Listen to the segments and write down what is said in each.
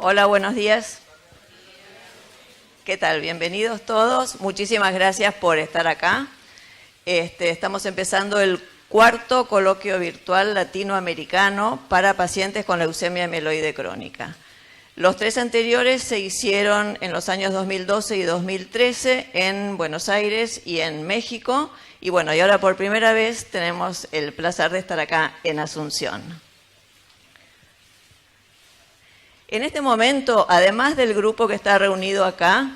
Hola, buenos días. ¿Qué tal? Bienvenidos todos. Muchísimas gracias por estar acá. Estamos empezando el cuarto coloquio virtual latinoamericano para pacientes con leucemia mieloide crónica. Los tres anteriores se hicieron en los años 2012 y 2013 en Buenos Aires y en México. Y bueno, y ahora por primera vez tenemos el placer de estar acá en Asunción. En este momento, además del grupo que está reunido acá,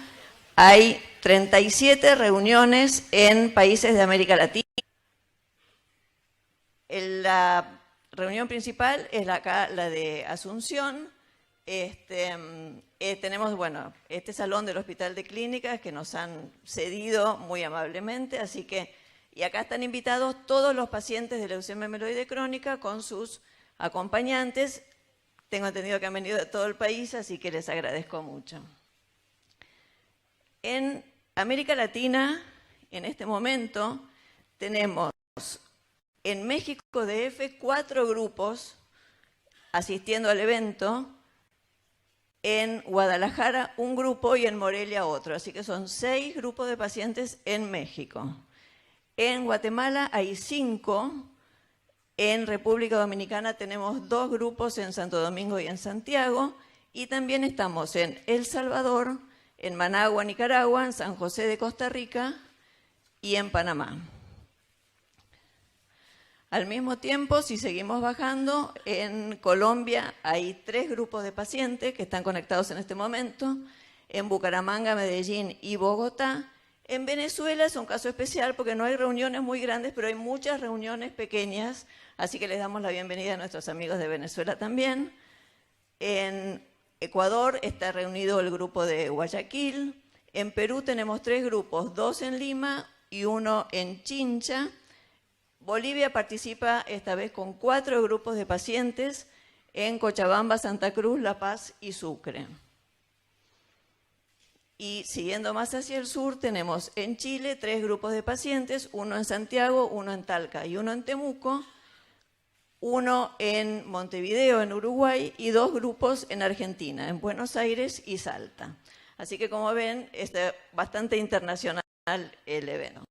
hay 37 reuniones en países de América Latina. La reunión principal es acá, la de Asunción. Tenemos, bueno, este salón del Hospital de Clínicas que nos han cedido muy amablemente, así que, y acá están invitados todos los pacientes de leucemia mieloide crónica con sus acompañantes. Tengo entendido que han venido de todo el país, así que les agradezco mucho. En América Latina, en este momento, tenemos en México DF 4 grupos asistiendo al evento, en Guadalajara un grupo y en Morelia otro, así que son 6 grupos de pacientes en México. En Guatemala hay 5, en República Dominicana tenemos 2 grupos en Santo Domingo y en Santiago, y también estamos en El Salvador, en Managua, Nicaragua, en San José de Costa Rica y en Panamá. Al mismo tiempo, si seguimos bajando, en Colombia hay 3 grupos de pacientes que están conectados en este momento, en Bucaramanga, Medellín y Bogotá. En Venezuela es un caso especial porque no hay reuniones muy grandes, pero hay muchas reuniones pequeñas, así que les damos la bienvenida a nuestros amigos de Venezuela también. En Ecuador está reunido el grupo de Guayaquil. En Perú tenemos 3 grupos, 2 en Lima y 1 en Chincha. Bolivia participa esta vez con 4 grupos de pacientes en Cochabamba, Santa Cruz, La Paz y Sucre. Y siguiendo más hacia el sur tenemos en Chile 3 grupos de pacientes, 1 en Santiago, 1 en Talca y 1 en Temuco, 1 en Montevideo, en Uruguay, y 2 grupos en Argentina, en Buenos Aires y Salta. Así que como ven, es bastante internacional el evento.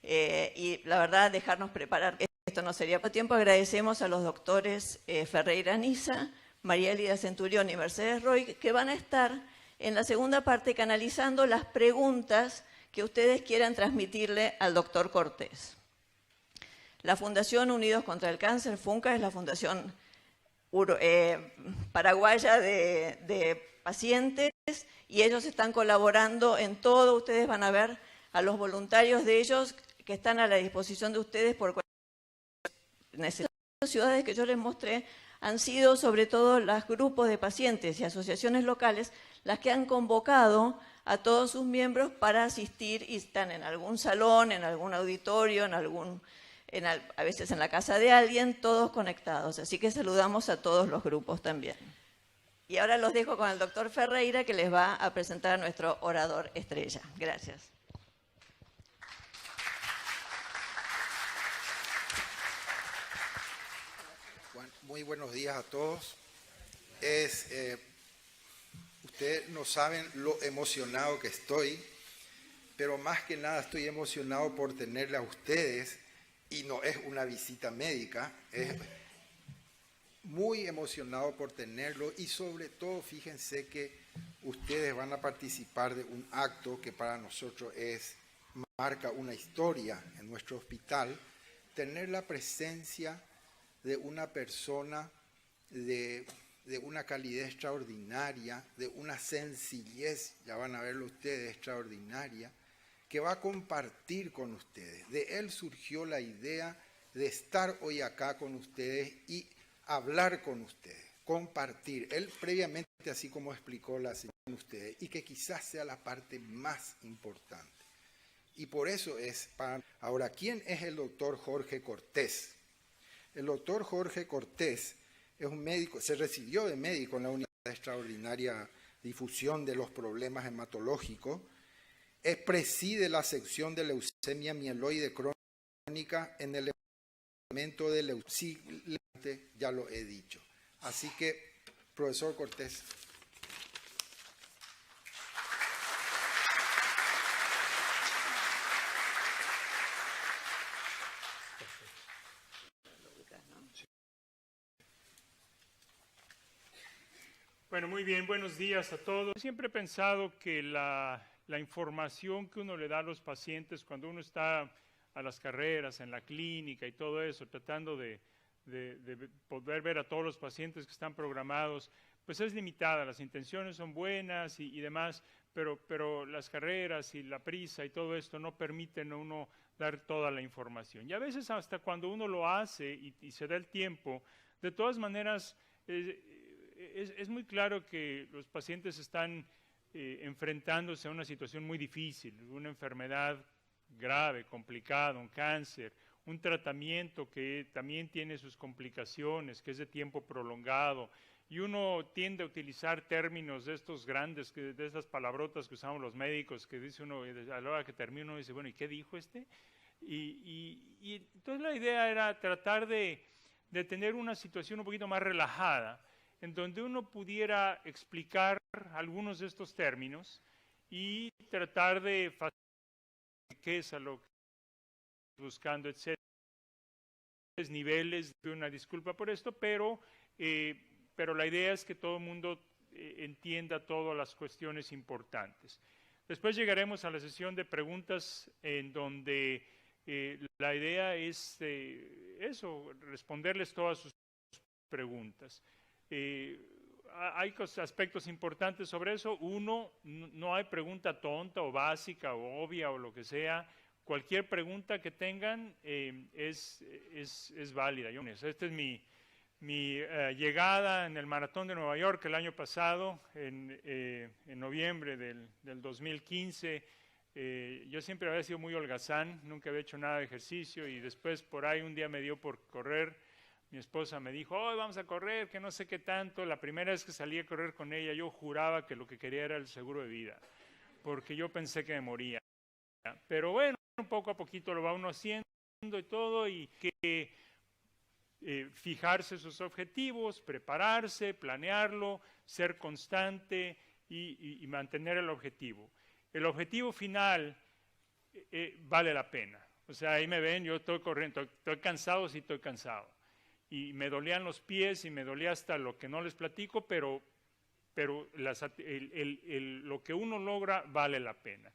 Y la verdad, dejarnos preparar, esto no sería por tiempo. Agradecemos a los doctores Ferreira Niza, María Elida Centurión y Mercedes Roy, que van a estar en la segunda parte canalizando las preguntas que ustedes quieran transmitirle al doctor Cortés. La Fundación Unidos contra el Cáncer, FUNCA, es la fundación paraguaya de pacientes, y ellos están colaborando en todo. Ustedes van a ver a los voluntarios de ellos que están a la disposición de ustedes por necesidades. Las ciudades que yo les mostré han sido sobre todo los grupos de pacientes y asociaciones locales las que han convocado a todos sus miembros para asistir, y están en algún salón, en algún auditorio, a veces en la casa de alguien, todos conectados. Así que saludamos a todos los grupos también. Y ahora los dejo con el doctor Ferreira, que les va a presentar a nuestro orador estrella. Gracias. Muy buenos días a todos. Ustedes no saben lo emocionado que estoy, pero más que nada estoy emocionado por tenerle a ustedes, y no es una visita médica, es muy emocionado por tenerlo, y sobre todo fíjense que ustedes van a participar de un acto que para nosotros marca una historia en nuestro hospital. Tener la presencia de una persona de una calidez extraordinaria, de una sencillez, ya van a verlo ustedes, extraordinaria, que va a compartir con ustedes. De él surgió la idea de estar hoy acá con ustedes y hablar con ustedes, compartir. Él previamente, así como explicó la señora con ustedes, y que quizás sea la parte más importante. Y por eso es para... Ahora, ¿quién es el doctor Jorge Cortés? El doctor Jorge Cortés es un médico, se recibió de médico en la Unidad de Extraordinaria Difusión de los Problemas Hematológicos, preside la sección de leucemia mieloide crónica en el departamento de leucemia, ya lo he dicho. Así que, profesor Cortés. Bueno, muy bien, buenos días a todos. Siempre he pensado que la información que uno le da a los pacientes cuando uno está a las carreras, en la clínica y todo eso, tratando de poder ver a todos los pacientes que están programados, pues es limitada. Las intenciones son buenas y demás, pero las carreras y la prisa y todo esto no permiten a uno dar toda la información. Y a veces hasta cuando uno lo hace y se da el tiempo, de todas maneras es muy claro que los pacientes están enfrentándose a una situación muy difícil, una enfermedad grave, complicada, un cáncer, un tratamiento que también tiene sus complicaciones, que es de tiempo prolongado, y uno tiende a utilizar términos de estos grandes, de estas palabrotas que usamos los médicos, que dice uno, a la hora que termina uno dice, bueno, ¿y qué dijo este? Y entonces la idea era tratar de tener una situación un poquito más relajada, en donde uno pudiera explicar algunos de estos términos y tratar de facilitar qué es a lo que estamos buscando, etcétera. Niveles, una disculpa por esto, pero la idea es que todo el mundo entienda todas las cuestiones importantes. Después llegaremos a la sesión de preguntas en donde la idea es eso, responderles todas sus preguntas. Hay aspectos importantes sobre eso. Uno, no hay pregunta tonta o básica o obvia o lo que sea. Cualquier pregunta que tengan es válida. Esta es mi llegada en el Maratón de Nueva York el año pasado, en noviembre del 2015. Yo siempre había sido muy holgazán, nunca había hecho nada de ejercicio y después por ahí un día me dio por correr. Mi esposa me dijo, hoy vamos a correr, que no sé qué tanto. La primera vez que salí a correr con ella, yo juraba que lo que quería era el seguro de vida, porque yo pensé que me moría. Pero bueno, poco a poquito lo va uno haciendo y todo, y que fijarse sus objetivos, prepararse, planearlo, ser constante y mantener el objetivo. El objetivo final vale la pena. O sea, ahí me ven, yo estoy corriendo, estoy cansado, sí estoy cansado. Y me dolían los pies y me dolía hasta lo que no les platico, pero lo que uno logra vale la pena.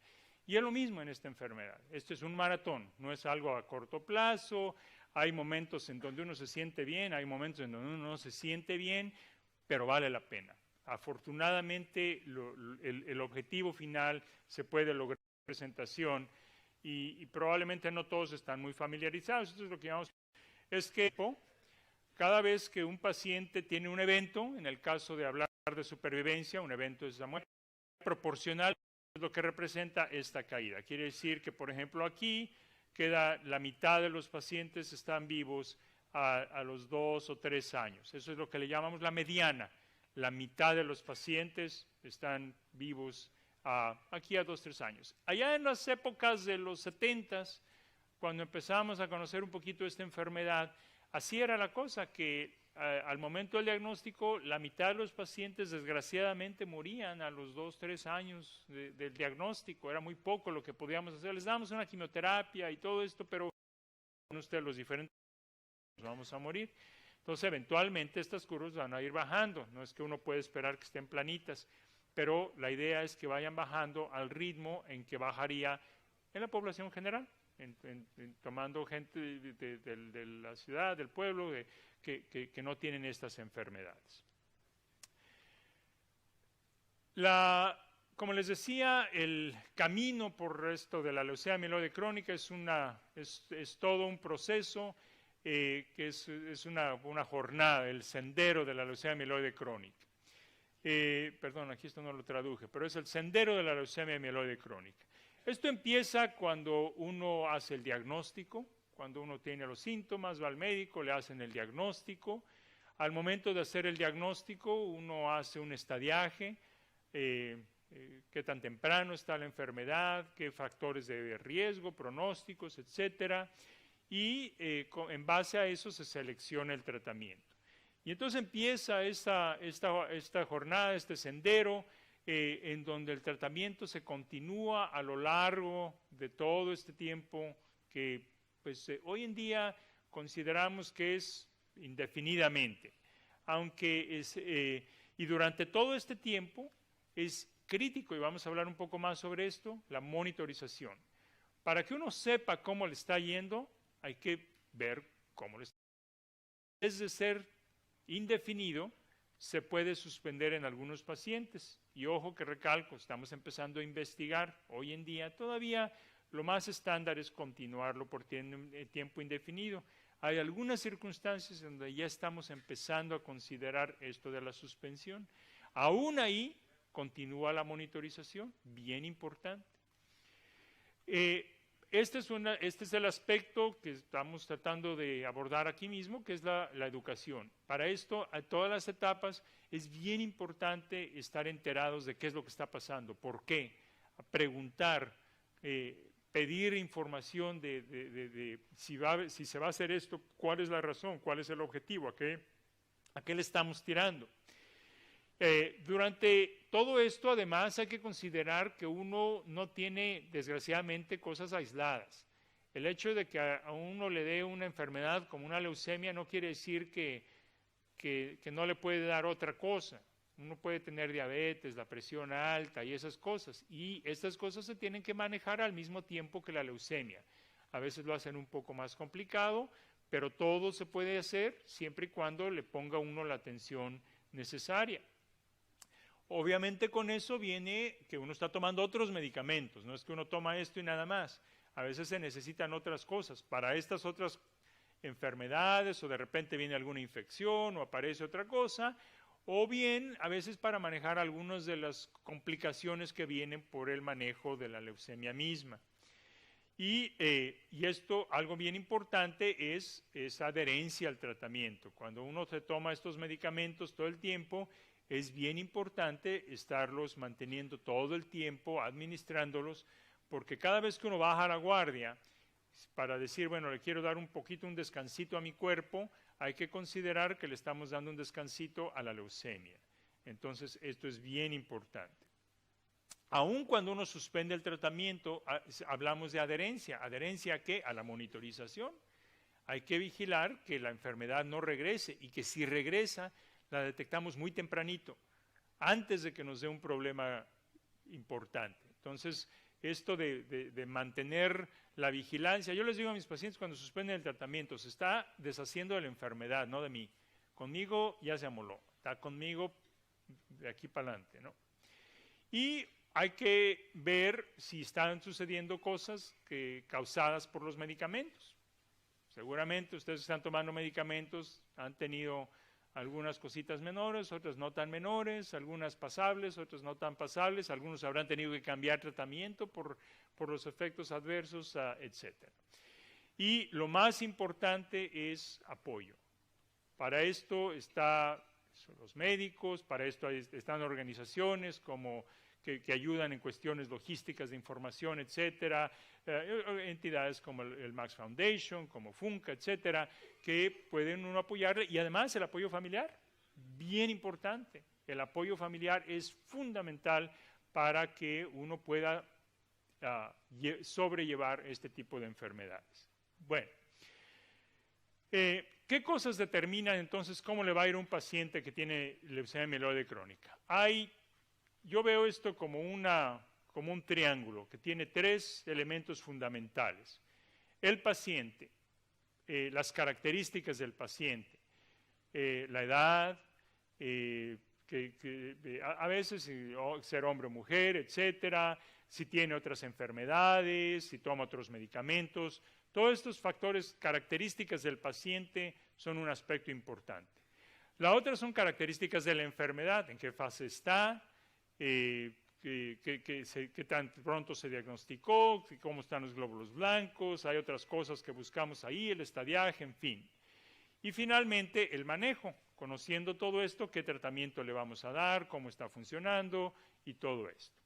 Y es lo mismo en esta enfermedad. Esto es un maratón, no es algo a corto plazo. Hay momentos en donde uno se siente bien, hay momentos en donde uno no se siente bien, pero vale la pena. Afortunadamente, el objetivo final se puede lograr en presentación y probablemente no todos están muy familiarizados. Esto es lo que llamamos, es que cada vez que un paciente tiene un evento, en el caso de hablar de supervivencia, un evento es la muerte, proporcional es lo que representa esta caída. Quiere decir que, por ejemplo, aquí queda la mitad de los pacientes están vivos a los 2 o 3 años. Eso es lo que le llamamos la mediana. La mitad de los pacientes están vivos aquí a 2 o 3 años. Allá en las épocas de los 70s, cuando empezamos a conocer un poquito esta enfermedad, así era la cosa, que al momento del diagnóstico, la mitad de los pacientes desgraciadamente morían a los 2 o 3 años del diagnóstico. Era muy poco lo que podíamos hacer. Les damos una quimioterapia y todo esto, pero ustedes los diferentes vamos a morir. Entonces, eventualmente estas curvas van a ir bajando. No es que uno puede esperar que estén planitas, pero la idea es que vayan bajando al ritmo en que bajaría en la población general. Tomando gente de la ciudad, del pueblo, que no tienen estas enfermedades. Como les decía, el camino por esto de la leucemia mieloide crónica es todo un proceso que es una jornada, el sendero de la leucemia mieloide crónica. Perdón, aquí esto no lo traduje, pero es el sendero de la leucemia mieloide crónica. Esto empieza cuando uno hace el diagnóstico, cuando uno tiene los síntomas, va al médico, le hacen el diagnóstico. Al momento de hacer el diagnóstico, uno hace un estadiaje, qué tan temprano está la enfermedad, qué factores de riesgo, pronósticos, etcétera, y en base a eso se selecciona el tratamiento. Y entonces empieza esta jornada, este sendero, en donde el tratamiento se continúa a lo largo de todo este tiempo que pues, hoy en día consideramos que es indefinidamente. Y durante todo este tiempo es crítico, y vamos a hablar un poco más sobre esto, la monitorización. Para que uno sepa cómo le está yendo, hay que ver cómo le está yendo. Es de ser indefinido, se puede suspender en algunos pacientes. Y ojo que recalco, estamos empezando a investigar. Hoy en día todavía lo más estándar es continuarlo por tiempo indefinido. Hay algunas circunstancias donde ya estamos empezando a considerar esto de la suspensión. Aún ahí continúa la monitorización, bien importante. Este es el aspecto que estamos tratando de abordar aquí mismo, que es la educación. Para esto, a todas las etapas, es bien importante estar enterados de qué es lo que está pasando, por qué, preguntar, pedir información de si se va a hacer esto, cuál es la razón, cuál es el objetivo, a qué le estamos tirando. Durante todo esto, además, hay que considerar que uno no tiene, desgraciadamente, cosas aisladas. El hecho de que a uno le dé una enfermedad como una leucemia no quiere decir que no le puede dar otra cosa. Uno puede tener diabetes, la presión alta y esas cosas. Y estas cosas se tienen que manejar al mismo tiempo que la leucemia. A veces lo hacen un poco más complicado, pero todo se puede hacer siempre y cuando le ponga uno la atención necesaria. Obviamente con eso viene que uno está tomando otros medicamentos, no es que uno toma esto y nada más. A veces se necesitan otras cosas para estas otras enfermedades, o de repente viene alguna infección o aparece otra cosa, o bien a veces para manejar algunas de las complicaciones que vienen por el manejo de la leucemia misma. Y esto, algo bien importante, es esa adherencia al tratamiento. Cuando uno se toma estos medicamentos todo el tiempo, es bien importante estarlos manteniendo todo el tiempo, administrándolos, porque cada vez que uno baja la guardia, para decir, bueno, le quiero dar un descansito a mi cuerpo, hay que considerar que le estamos dando un descansito a la leucemia. Entonces, esto es bien importante. Aun cuando uno suspende el tratamiento, hablamos de adherencia. ¿Adherencia a qué? A la monitorización. Hay que vigilar que la enfermedad no regrese y que si regresa, la detectamos muy tempranito, antes de que nos dé un problema importante. Entonces, esto de mantener la vigilancia, yo les digo a mis pacientes cuando suspenden el tratamiento, se está deshaciendo de la enfermedad, no de mí. Conmigo ya se amoló, está conmigo de aquí para adelante, ¿no? Y hay que ver si están sucediendo cosas causadas por los medicamentos. Seguramente ustedes están tomando medicamentos, han tenido algunas cositas menores, otras no tan menores, algunas pasables, otras no tan pasables, algunos habrán tenido que cambiar tratamiento por los efectos adversos, etc. Y lo más importante es apoyo. Para esto están los médicos, para esto están organizaciones que ayudan en cuestiones logísticas de información, etcétera, entidades como el Max Foundation, como FUNCA, etcétera, que pueden uno apoyarle, y además el apoyo familiar, bien importante. El apoyo familiar es fundamental para que uno pueda sobrellevar este tipo de enfermedades. Bueno, ¿qué cosas determinan entonces cómo le va a ir a un paciente que tiene leucemia mieloide crónica? Yo veo esto como un triángulo que tiene tres elementos fundamentales. El paciente, las características del paciente, la edad, a veces ser hombre o mujer, etcétera, si tiene otras enfermedades, si toma otros medicamentos. Todos estos factores, características del paciente, son un aspecto importante. La otra son características de la enfermedad, en qué fase está, qué tan pronto se diagnosticó, cómo están los glóbulos blancos, hay otras cosas que buscamos ahí, el estadiaje, en fin. Y finalmente el manejo, conociendo todo esto, qué tratamiento le vamos a dar, cómo está funcionando y todo esto.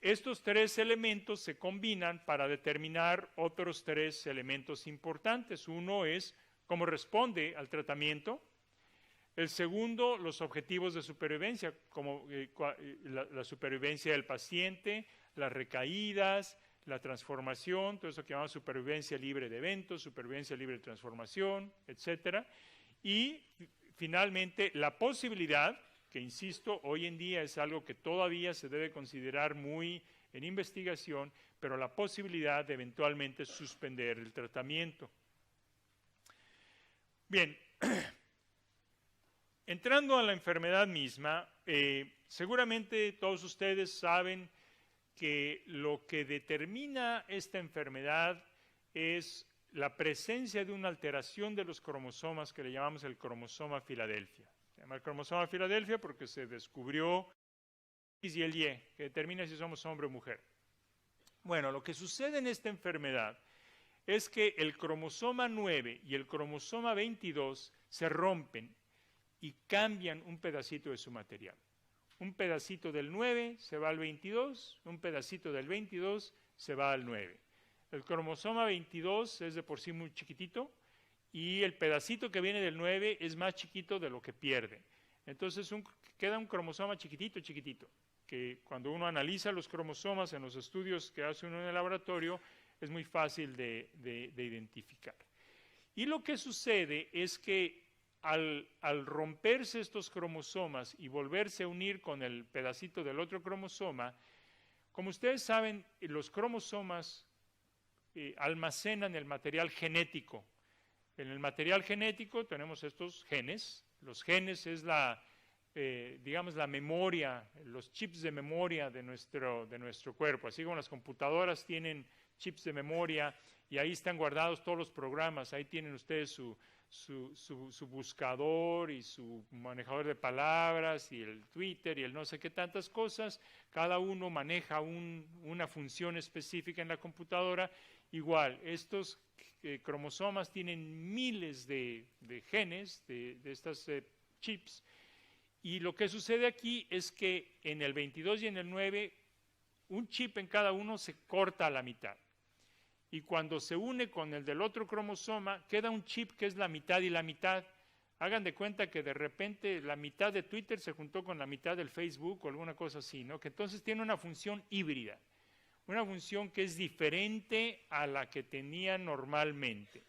Estos tres elementos se combinan para determinar otros tres elementos importantes. Uno es cómo responde al tratamiento. El segundo, los objetivos de supervivencia, como la supervivencia del paciente, las recaídas, la transformación, todo eso que llamamos supervivencia libre de eventos, supervivencia libre de transformación, etc. Y finalmente, la posibilidad, que insisto, hoy en día es algo que todavía se debe considerar muy en investigación, pero la posibilidad de eventualmente suspender el tratamiento. Bien, entrando a la enfermedad misma, seguramente todos ustedes saben que lo que determina esta enfermedad es la presencia de una alteración de los cromosomas que le llamamos el cromosoma Filadelfia. Se llama el cromosoma Filadelfia porque se descubrió el X y el Y, que determina si somos hombre o mujer. Bueno, lo que sucede en esta enfermedad es que el cromosoma 9 y el cromosoma 22 se rompen y cambian un pedacito de su material. Un pedacito del 9 se va al 22, un pedacito del 22 se va al 9. El cromosoma 22 es de por sí muy chiquitito y el pedacito que viene del 9 es más chiquito de lo que pierde. Entonces queda un cromosoma chiquitito, que cuando uno analiza los cromosomas en los estudios que hace uno en el laboratorio, es muy fácil de identificar. Y lo que sucede es que al romperse estos cromosomas y volverse a unir con el pedacito del otro cromosoma, como ustedes saben, los cromosomas almacenan el material genético. En el material genético tenemos estos genes. Los genes es digamos, la memoria, los chips de memoria de nuestro cuerpo. Así como las computadoras tienen chips de memoria y ahí están guardados todos los programas, ahí tienen ustedes su buscador y su manejador de palabras y el Twitter y el no sé qué tantas cosas. Cada uno maneja una función específica en la computadora. Igual, estos cromosomas tienen miles de genes, de estas chips, y lo que sucede aquí es que en el 22 y en el 9, un chip en cada uno se corta a la mitad. Y cuando se une con el del otro cromosoma, queda un chip que es la mitad y la mitad. Hagan de cuenta que de repente la mitad de Twitter se juntó con la mitad del Facebook o alguna cosa así, ¿no? Que entonces tiene una función híbrida, una función que es diferente a la que tenía normalmente.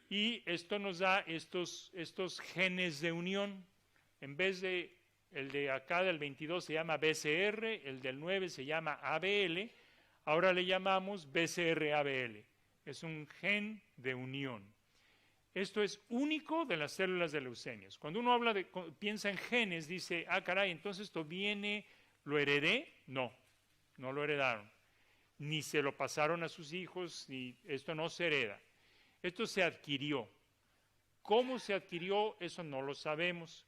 Y esto nos da estos genes de unión. En vez de el de acá del 22 se llama BCR, el del 9 se llama ABL, ahora le llamamos BCR-ABL. Es un gen de unión. Esto es único de las células de leucemias. Cuando uno piensa en genes, dice, ah, caray, entonces esto viene, ¿lo heredé? No, no lo heredaron. Ni se lo pasaron a sus hijos, ni esto no se hereda. Esto se adquirió. ¿Cómo se adquirió? Eso no lo sabemos.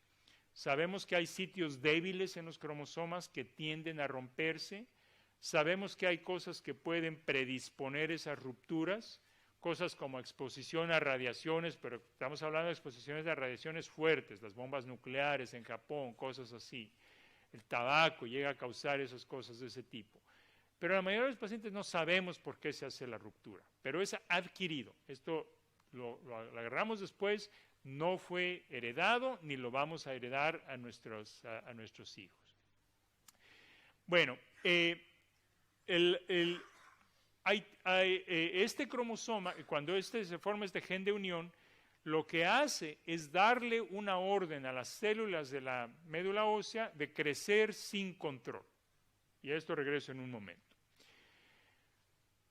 Sabemos que hay sitios débiles en los cromosomas que tienden a romperse. Sabemos que hay cosas que pueden predisponer esas rupturas, cosas como exposición a radiaciones, pero estamos hablando de exposiciones a radiaciones fuertes, las bombas nucleares en Japón, cosas así. El tabaco llega a causar esas cosas de ese tipo. Pero la mayoría de los pacientes no sabemos por qué se hace la ruptura, pero es adquirido. Esto lo agarramos después. No fue heredado ni lo vamos a heredar a nuestros hijos. Bueno, este cromosoma, cuando se forma este gen de unión, lo que hace es darle una orden a las células de la médula ósea de crecer sin control. Y a esto regreso en un momento.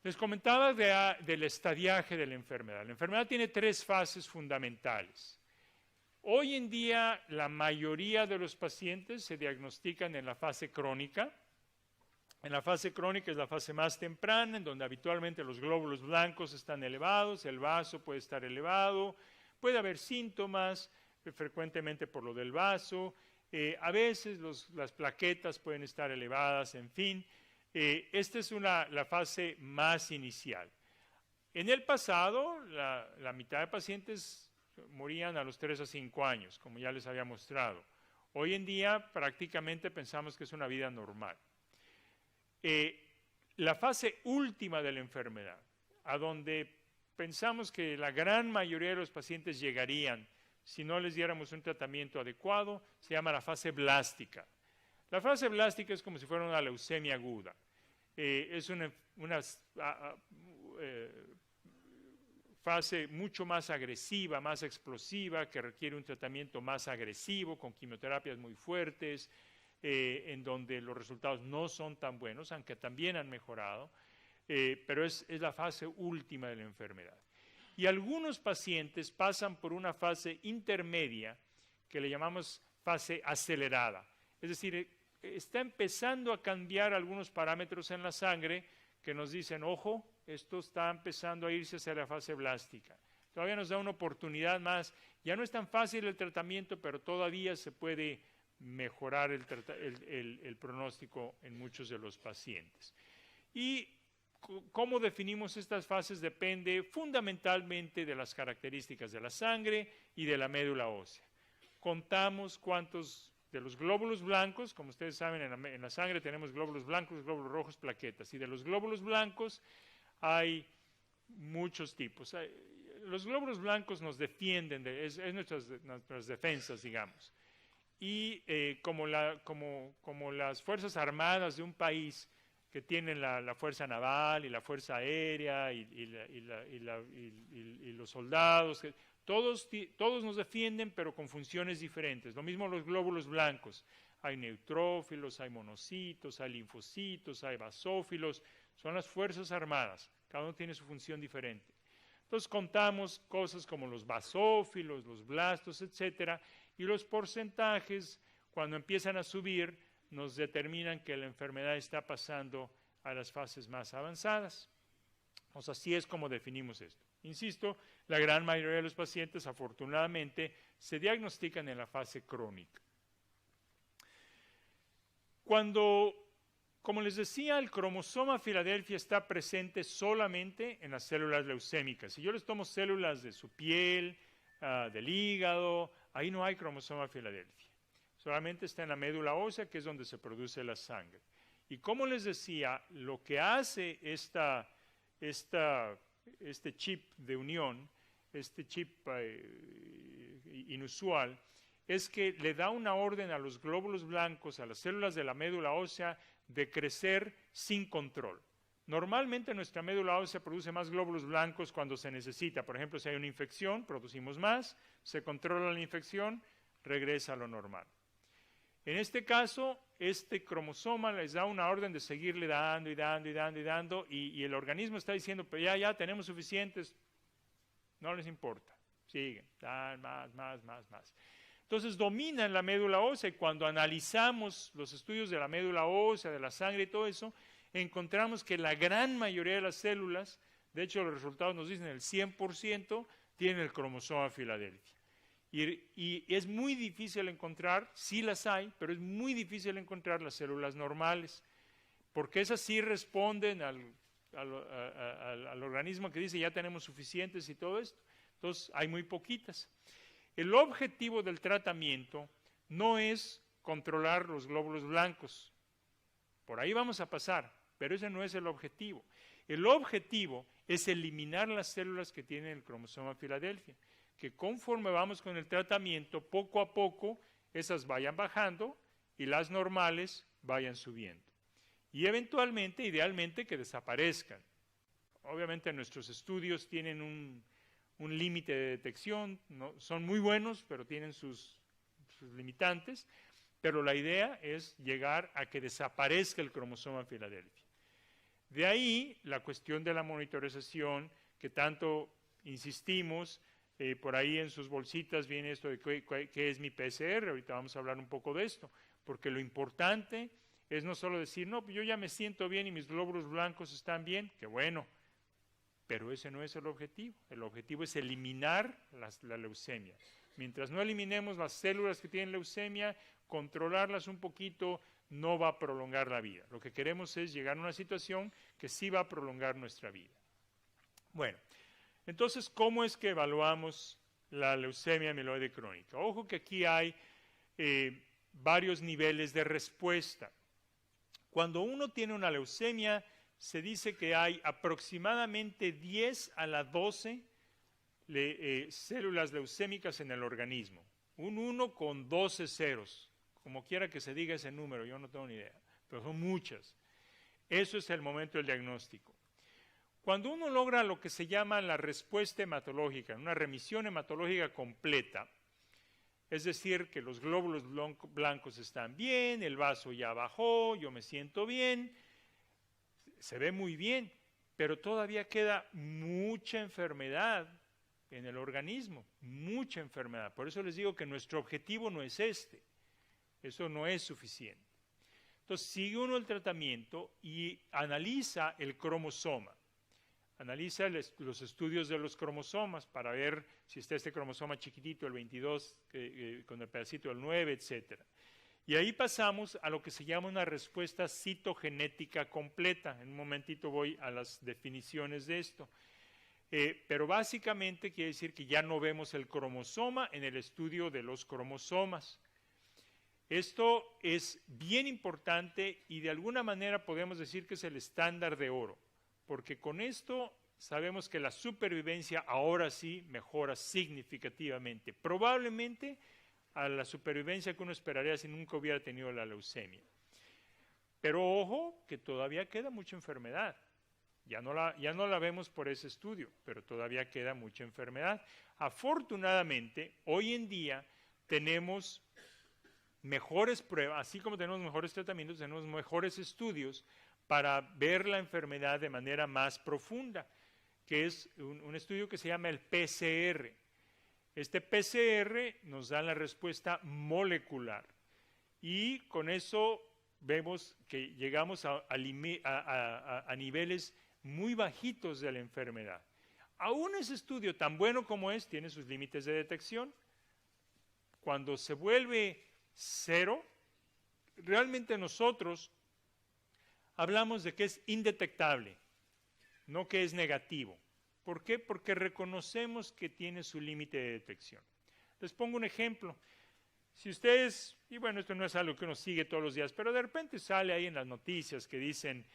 Les comentaba del estadiaje de la enfermedad. La enfermedad tiene 3 fases fundamentales. Hoy en día, la mayoría de los pacientes se diagnostican en la fase crónica. En la fase crónica es la fase más temprana, en donde habitualmente los glóbulos blancos están elevados, el vaso puede estar elevado, puede haber síntomas, frecuentemente por lo del vaso, a veces las plaquetas pueden estar elevadas, en fin. Esta es la fase más inicial. En el pasado, la mitad de pacientes morían a los 3 a 5 años, como ya les había mostrado. Hoy en día prácticamente pensamos que es una vida normal. La fase última de la enfermedad, a donde pensamos que la gran mayoría de los pacientes llegarían si no les diéramos un tratamiento adecuado, se llama la fase blástica. La fase blástica es como si fuera una leucemia aguda. Es una fase mucho más agresiva, más explosiva, que requiere un tratamiento más agresivo, con quimioterapias muy fuertes, en donde los resultados no son tan buenos, aunque también han mejorado, pero es la fase última de la enfermedad. Y algunos pacientes pasan por una fase intermedia que le llamamos fase acelerada. Es decir, está empezando a cambiar algunos parámetros en la sangre que nos dicen, ojo, esto está empezando a irse hacia la fase blástica. Todavía nos da una oportunidad más. Ya no es tan fácil el tratamiento, pero todavía se puede mejorar el pronóstico en muchos de los pacientes. Y cómo definimos estas fases depende fundamentalmente de las características de la sangre y de la médula ósea. Contamos cuántos de los glóbulos blancos, como ustedes saben, en la sangre tenemos glóbulos blancos, glóbulos rojos, plaquetas, y de los glóbulos blancos hay muchos tipos. Los glóbulos blancos nos defienden, es nuestras defensas, digamos. Y como las fuerzas armadas de un país que tienen la fuerza naval y la fuerza aérea y los soldados, todos nos defienden, pero con funciones diferentes. Lo mismo los glóbulos blancos. Hay neutrófilos, hay monocitos, hay linfocitos, hay basófilos. Son las fuerzas armadas. Cada uno tiene su función diferente. Entonces contamos cosas como los basófilos, los blastos, etcétera, y los porcentajes, cuando empiezan a subir, nos determinan que la enfermedad está pasando a las fases más avanzadas. O sea, así es como definimos esto. Insisto, la gran mayoría de los pacientes, afortunadamente, se diagnostican en la fase crónica. Cuando, como les decía, el cromosoma Filadelfia está presente solamente en las células leucémicas. Si yo les tomo células de su piel, del hígado, ahí no hay cromosoma Filadelfia. Solamente está en la médula ósea, que es donde se produce la sangre. Y como les decía, lo que hace este chip de unión, este chip inusual, es que le da una orden a los glóbulos blancos, a las células de la médula ósea, de crecer sin control. Normalmente nuestra médula ósea produce más glóbulos blancos cuando se necesita. Por ejemplo, si hay una infección, producimos más, se controla la infección, regresa a lo normal. En este caso, este cromosoma les da una orden de seguirle dando y dando y dando y dando, y el organismo está diciendo, pero ya tenemos suficientes, no les importa, siguen, dan más. Entonces dominan la médula ósea, y cuando analizamos los estudios de la médula ósea, de la sangre y todo eso, encontramos que la gran mayoría de las células, de hecho los resultados nos dicen el 100%, tienen el cromosoma Filadelfia. Y es muy difícil encontrar, sí las hay, pero es muy difícil encontrar las células normales, porque esas sí responden al organismo que dice ya tenemos suficientes y todo esto. Entonces hay muy poquitas. El objetivo del tratamiento no es controlar los glóbulos blancos. Por ahí vamos a pasar, pero ese no es el objetivo. El objetivo es eliminar las células que tienen el cromosoma Filadelfia, que conforme vamos con el tratamiento, poco a poco, esas vayan bajando y las normales vayan subiendo. Y eventualmente, idealmente, que desaparezcan. Obviamente nuestros estudios tienen un límite de detección, ¿no? Son muy buenos, pero tienen sus limitantes, pero la idea es llegar a que desaparezca el cromosoma Filadelfia. De ahí la cuestión de la monitorización, que tanto insistimos. Por ahí en sus bolsitas viene esto de qué es mi PCR, ahorita vamos a hablar un poco de esto, porque lo importante es no solo decir, no, yo ya me siento bien y mis glóbulos blancos están bien, qué bueno, pero ese no es el objetivo es eliminar la leucemia. Mientras no eliminemos las células que tienen leucemia, controlarlas un poquito no va a prolongar la vida. Lo que queremos es llegar a una situación que sí va a prolongar nuestra vida. Bueno. Entonces, ¿cómo es que evaluamos la leucemia amiloide crónica? Ojo que aquí hay varios niveles de respuesta. Cuando uno tiene una leucemia, se dice que hay aproximadamente 10 a la 12 células leucémicas en el organismo. Un 1 con 12 ceros, como quiera que se diga ese número, yo no tengo ni idea, pero son muchas. Eso es el momento del diagnóstico. Cuando uno logra lo que se llama la respuesta hematológica, una remisión hematológica completa, es decir, que los glóbulos blancos están bien, el vaso ya bajó, yo me siento bien, se ve muy bien, pero todavía queda mucha enfermedad en el organismo, mucha enfermedad. Por eso les digo que nuestro objetivo no es este, eso no es suficiente. Entonces sigue uno el tratamiento y analiza el cromosoma. Analiza los estudios de los cromosomas para ver si está este cromosoma chiquitito, el 22, con el pedacito del 9, etc. Y ahí pasamos a lo que se llama una respuesta citogenética completa. En un momentito voy a las definiciones de esto. Pero básicamente quiere decir que ya no vemos el cromosoma en el estudio de los cromosomas. Esto es bien importante y de alguna manera podemos decir que es el estándar de oro, porque con esto sabemos que la supervivencia ahora sí mejora significativamente, probablemente a la supervivencia que uno esperaría si nunca hubiera tenido la leucemia. Pero ojo, que todavía queda mucha enfermedad. Ya no la vemos por ese estudio, pero todavía queda mucha enfermedad. Afortunadamente, hoy en día tenemos mejores pruebas, así como tenemos mejores tratamientos, tenemos mejores estudios para ver la enfermedad de manera más profunda, que es un estudio que se llama el PCR. Este PCR nos da la respuesta molecular y con eso vemos que llegamos a niveles muy bajitos de la enfermedad. Aún ese estudio, tan bueno como es, tiene sus límites de detección. Cuando se vuelve cero, realmente nosotros hablamos de que es indetectable, no que es negativo. ¿Por qué? Porque reconocemos que tiene su límite de detección. Les pongo un ejemplo. Si ustedes, y bueno, esto no es algo que uno sigue todos los días, pero de repente sale ahí en las noticias que dicen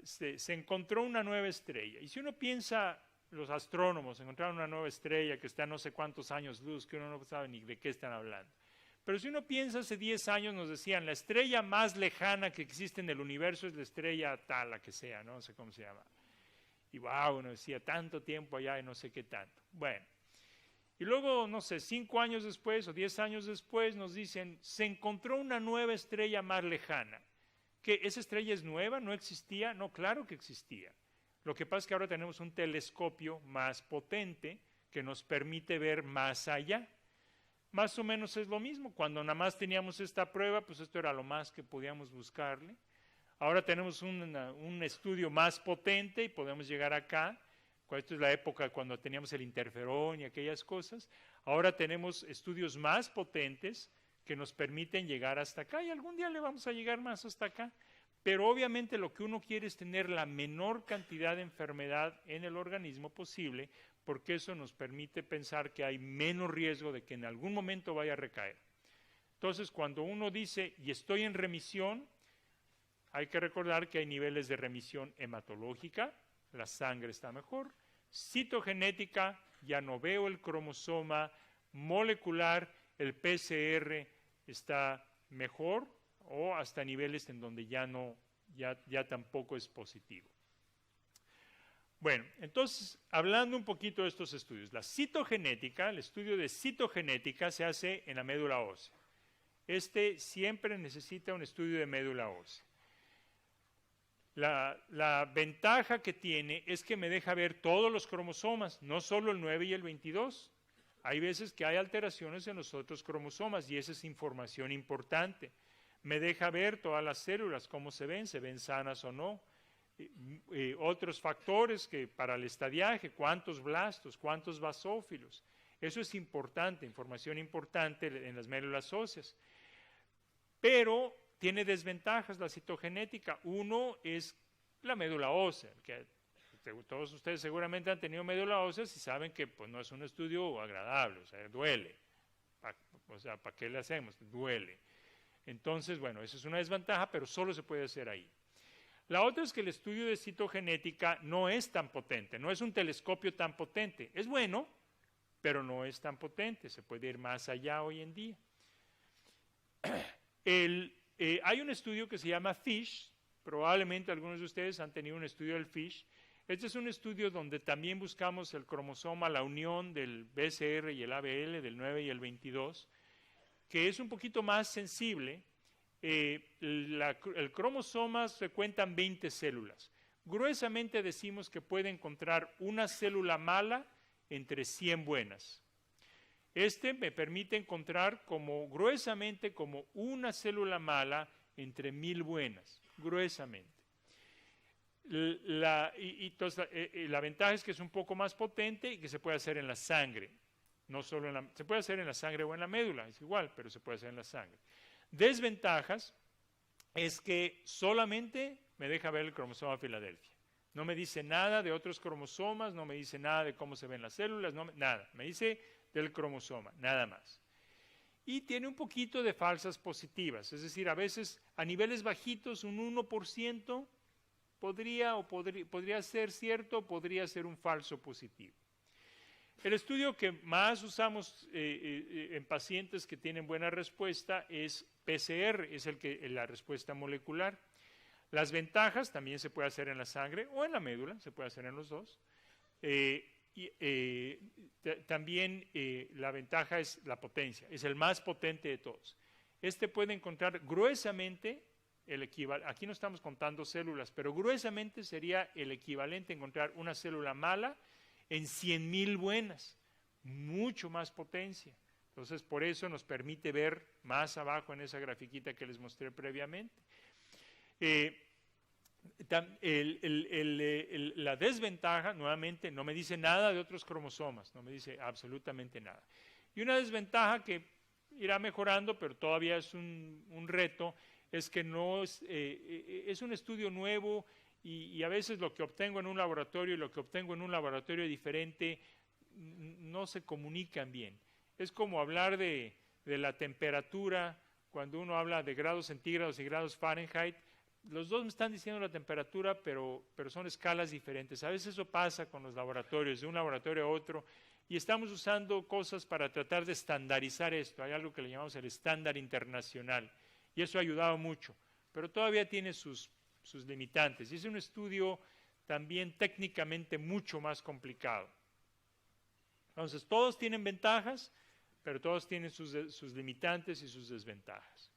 se encontró una nueva estrella. Y si uno piensa, los astrónomos encontraron una nueva estrella que está a no sé cuántos años luz, que uno no sabe ni de qué están hablando. Pero si uno piensa, hace 10 años nos decían, la estrella más lejana que existe en el universo es la estrella tal, la que sea, no sé cómo se llama. Y wow, uno decía, tanto tiempo allá y no sé qué tanto. Bueno, y luego, no sé, 5 años después o 10 años después nos dicen, se encontró una nueva estrella más lejana. ¿Que esa estrella es nueva? ¿No existía? No, claro que existía. Lo que pasa es que ahora tenemos un telescopio más potente que nos permite ver más allá. Más o menos es lo mismo. Cuando nada más teníamos esta prueba, pues esto era lo más que podíamos buscarle. Ahora tenemos un estudio más potente y podemos llegar acá. Esto es la época cuando teníamos el interferón y aquellas cosas. Ahora tenemos estudios más potentes que nos permiten llegar hasta acá y algún día le vamos a llegar más hasta acá. Pero obviamente lo que uno quiere es tener la menor cantidad de enfermedad en el organismo posible, porque eso nos permite pensar que hay menos riesgo de que en algún momento vaya a recaer. Entonces, cuando uno dice, y estoy en remisión, hay que recordar que hay niveles de remisión hematológica, la sangre está mejor, citogenética, ya no veo el cromosoma, molecular, el PCR está mejor, o hasta niveles en donde ya tampoco es positivo. Bueno, entonces, hablando un poquito de estos estudios, la citogenética, el estudio de citogenética se hace en la médula ósea. Este siempre necesita un estudio de médula ósea. La ventaja que tiene es que me deja ver todos los cromosomas, no solo el 9 y el 22. Hay veces que hay alteraciones en los otros cromosomas y esa es información importante. Me deja ver todas las células, cómo se ven sanas o no. Otros factores que para el estadiaje, cuántos blastos, cuántos basófilos. Eso es importante, información importante en las médulas óseas. Pero tiene desventajas la citogenética. Uno es la médula ósea, que todos ustedes seguramente han tenido médula ósea y saben que pues, no es un estudio agradable, o sea, duele. O sea, ¿para qué le hacemos? Duele. Entonces, bueno, eso es una desventaja, pero solo se puede hacer ahí. La otra es que el estudio de citogenética no es tan potente, no es un telescopio tan potente. Es bueno, pero no es tan potente, se puede ir más allá hoy en día. Hay un estudio que se llama FISH, probablemente algunos de ustedes han tenido un estudio del FISH. Este es un estudio donde también buscamos el cromosoma, la unión del BCR y el ABL, del 9 y el 22, que es un poquito más sensible. El cromosoma se cuentan 20 células. Gruesamente decimos que puede encontrar una célula mala entre 100 buenas. Me permite encontrar gruesamente como una célula mala entre 1000 buenas, gruesamente. Entonces, la ventaja es que es un poco más potente y que se puede hacer en la sangre. No solo se puede hacer en la sangre o en la médula, es igual, pero se puede hacer en la sangre. Desventajas es que solamente me deja ver el cromosoma Filadelfia. No me dice nada de otros cromosomas, no me dice nada de cómo se ven las células, nada. Me dice del cromosoma, nada más. Y tiene un poquito de falsas positivas, es decir, a veces a niveles bajitos, un 1% podría ser cierto, podría ser un falso positivo. El estudio que más usamos en pacientes que tienen buena respuesta es PCR, es la respuesta molecular. Las ventajas también se puede hacer en la sangre o en la médula, se puede hacer en los dos. También la ventaja es la potencia, es el más potente de todos. Puede encontrar gruesamente el equivalente, aquí no estamos contando células, pero gruesamente sería el equivalente a encontrar una célula mala en 100,000 buenas, mucho más potencia. Entonces, por eso nos permite ver más abajo en esa grafiquita que les mostré previamente. La desventaja, nuevamente, no me dice nada de otros cromosomas, no me dice absolutamente nada. Y una desventaja que irá mejorando, pero todavía es un reto, es que es un estudio nuevo y a veces lo que obtengo en un laboratorio y lo que obtengo en un laboratorio diferente no se comunican bien. Es como hablar de la temperatura, cuando uno habla de grados centígrados y grados Fahrenheit. Los dos me están diciendo la temperatura, pero son escalas diferentes. A veces eso pasa con los laboratorios, de un laboratorio a otro, y estamos usando cosas para tratar de estandarizar esto. Hay algo que le llamamos el estándar internacional, y eso ha ayudado mucho, pero todavía tiene sus limitantes. Y es un estudio también técnicamente mucho más complicado. Entonces, todos tienen ventajas, pero todos tienen sus limitantes y sus desventajas.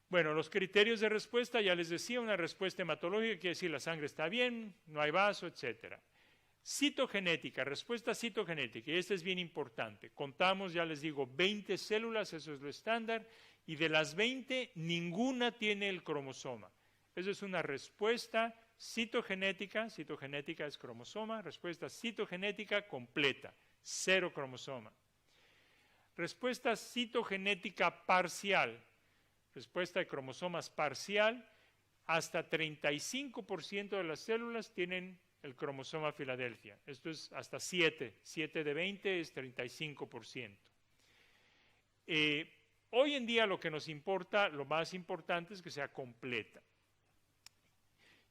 Bueno, los criterios de respuesta, ya les decía, una respuesta hematológica quiere decir la sangre está bien, no hay vaso, etc. Citogenética, respuesta citogenética, y esta es bien importante. Contamos, ya les digo, 20 células, eso es lo estándar, y de las 20, ninguna tiene el cromosoma. Eso es una respuesta citogenética es cromosoma, respuesta citogenética completa, 0 cromosoma. Respuesta citogenética parcial, respuesta de cromosomas parcial, hasta 35% de las células tienen el cromosoma Filadelfia. Esto es hasta 7 de 20 es 35%. Hoy en día lo que nos importa, lo más importante es que sea completa.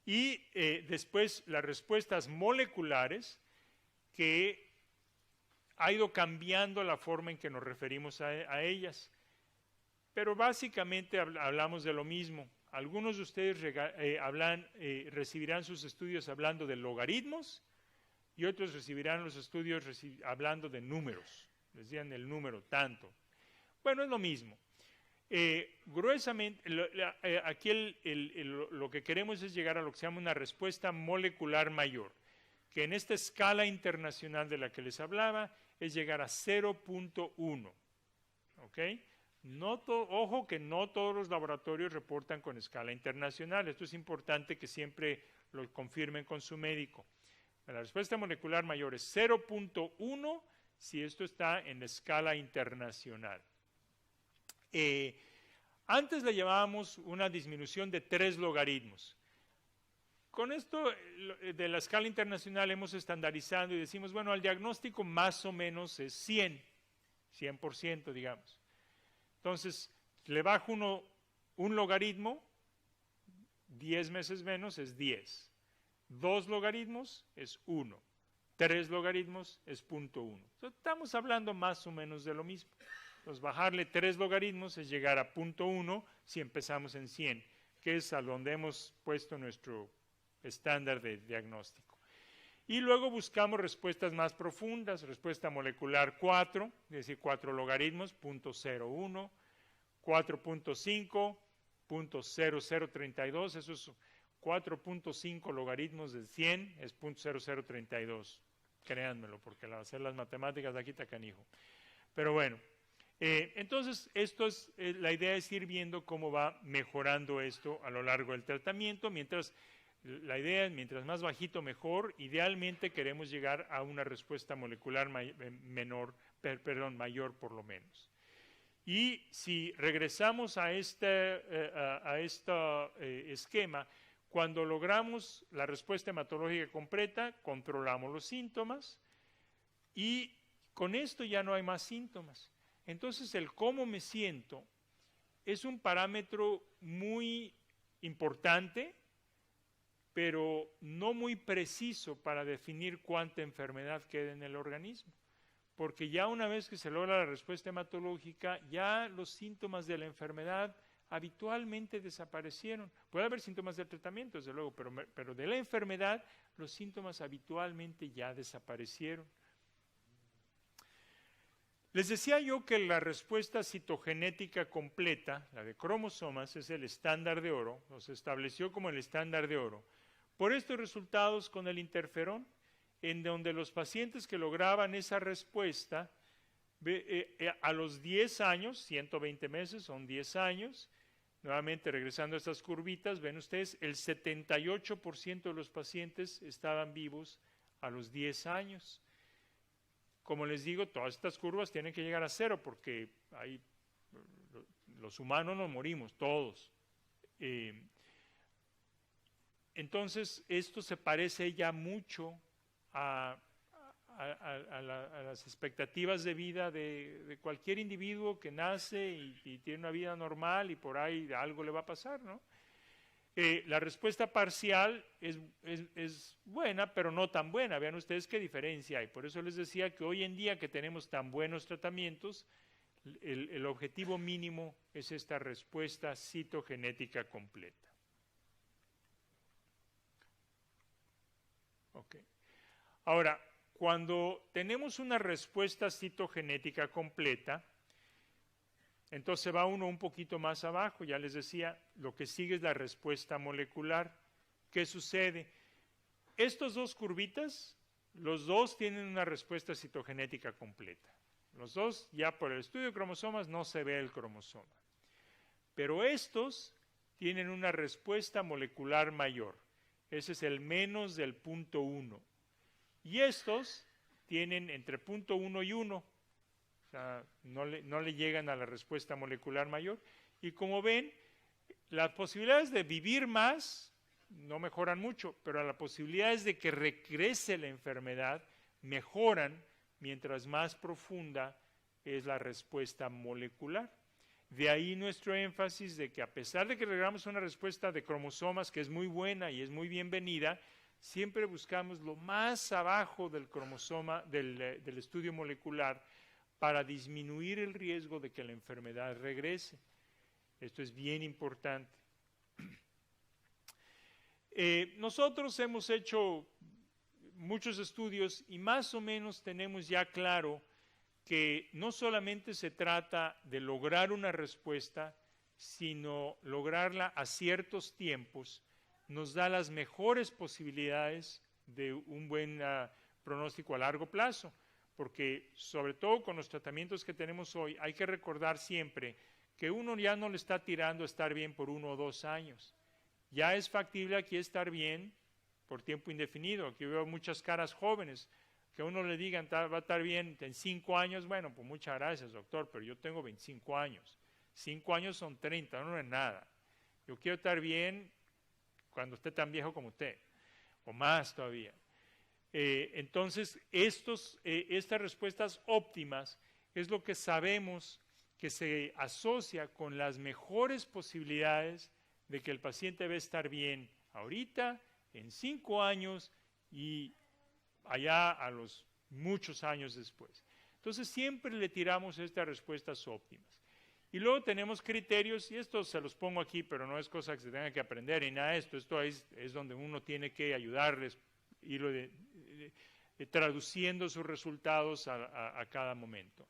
Y después las respuestas moleculares, que ha ido cambiando la forma en que nos referimos a ellas. Pero básicamente hablamos de lo mismo. Algunos de ustedes recibirán sus estudios hablando de logaritmos y otros recibirán los estudios hablando de números. Les decían el número tanto. Bueno, es lo mismo. Gruesamente, aquí lo que queremos es llegar a lo que se llama una respuesta molecular mayor, que en esta escala internacional de la que les hablaba es llegar a 0.1. ¿Ok? Ojo que no todos los laboratorios reportan con escala internacional. Esto es importante que siempre lo confirmen con su médico. La respuesta molecular mayor es 0.1 si esto está en escala internacional. Antes le llamábamos una disminución de 3 logaritmos. Con esto de la escala internacional hemos estandarizado y decimos, bueno, el diagnóstico más o menos es 100%, digamos. Entonces, le bajo un logaritmo 10 meses menos es 10. 2 logaritmos es 1. 3 logaritmos es 0.1. Estamos hablando más o menos de lo mismo. Entonces, bajarle 3 logaritmos es llegar a 0.1 si empezamos en 100, que es a donde hemos puesto nuestro estándar de diagnóstico. Y luego buscamos respuestas más profundas, respuesta molecular 4, es decir, 4 logaritmos, 0.01, 4.5, 0.0032, eso es 4.5 logaritmos de 100, es 0.0032, créanmelo, porque al hacer las matemáticas de aquí está canijo. Pero bueno, entonces la idea es ir viendo cómo va mejorando esto a lo largo del tratamiento, la idea es mientras más bajito mejor, idealmente queremos llegar a una respuesta molecular mayor por lo menos. Y si regresamos a este esquema, cuando logramos la respuesta hematológica completa, controlamos los síntomas y con esto ya no hay más síntomas. Entonces el cómo me siento es un parámetro muy importante, pero no muy preciso para definir cuánta enfermedad queda en el organismo. Porque ya una vez que se logra la respuesta hematológica, ya los síntomas de la enfermedad habitualmente desaparecieron. Puede haber síntomas del tratamiento, desde luego, pero de la enfermedad los síntomas habitualmente ya desaparecieron. Les decía yo que la respuesta citogenética completa, la de cromosomas, es el estándar de oro, se estableció como el estándar de oro. Por estos resultados con el interferón, en donde los pacientes que lograban esa respuesta, a los 10 años, 120 meses son 10 años, nuevamente regresando a estas curvitas, ven ustedes, el 78% de los pacientes estaban vivos a los 10 años. Como les digo, todas estas curvas tienen que llegar a 0 porque los humanos nos morimos, todos. Entonces, esto se parece ya mucho a las expectativas de vida de cualquier individuo que nace y tiene una vida normal y por ahí algo le va a pasar, ¿no? La respuesta parcial es buena, pero no tan buena. Vean ustedes qué diferencia hay. Por eso les decía que hoy en día que tenemos tan buenos tratamientos, el objetivo mínimo es esta respuesta citogenética completa. Okay. Ahora, cuando tenemos una respuesta citogenética completa, entonces va uno un poquito más abajo, ya les decía, lo que sigue es la respuesta molecular. ¿Qué sucede? Estos dos curvitas, los dos tienen una respuesta citogenética completa. Los dos, ya por el estudio de cromosomas, no se ve el cromosoma. Pero estos tienen una respuesta molecular mayor. Ese es el menos del 0.1. Y estos tienen entre 0.1 y 1. O sea, no le llegan a la respuesta molecular mayor. Y como ven, las posibilidades de vivir más no mejoran mucho, pero las posibilidades de que regrese la enfermedad mejoran mientras más profunda es la respuesta molecular. De ahí nuestro énfasis de que a pesar de que logramos una respuesta de cromosomas que es muy buena y es muy bienvenida, siempre buscamos lo más abajo del cromosoma, del estudio molecular, para disminuir el riesgo de que la enfermedad regrese. Esto es bien importante. Nosotros hemos hecho muchos estudios y más o menos tenemos ya claro que no solamente se trata de lograr una respuesta, sino lograrla a ciertos tiempos, nos da las mejores posibilidades de un buen pronóstico a largo plazo. Porque sobre todo con los tratamientos que tenemos hoy, hay que recordar siempre que uno ya no le está tirando a estar bien por 1 o 2 años. Ya es factible aquí estar bien por tiempo indefinido. Aquí veo muchas caras jóvenes, que a uno le digan va a estar bien en 5 años, bueno, pues muchas gracias, doctor, pero yo tengo 25 años. 5 años son 30, no es nada. Yo quiero estar bien cuando esté tan viejo como usted, o más todavía. Entonces, estas respuestas óptimas es lo que sabemos que se asocia con las mejores posibilidades de que el paciente debe estar bien ahorita, en 5 años y allá a los muchos años después. Entonces siempre le tiramos estas respuestas óptimas. Y luego tenemos criterios, y esto se los pongo aquí, pero no es cosa que se tenga que aprender ni nada de esto. Esto es donde uno tiene que ayudarles, irlo traduciendo sus resultados a cada momento.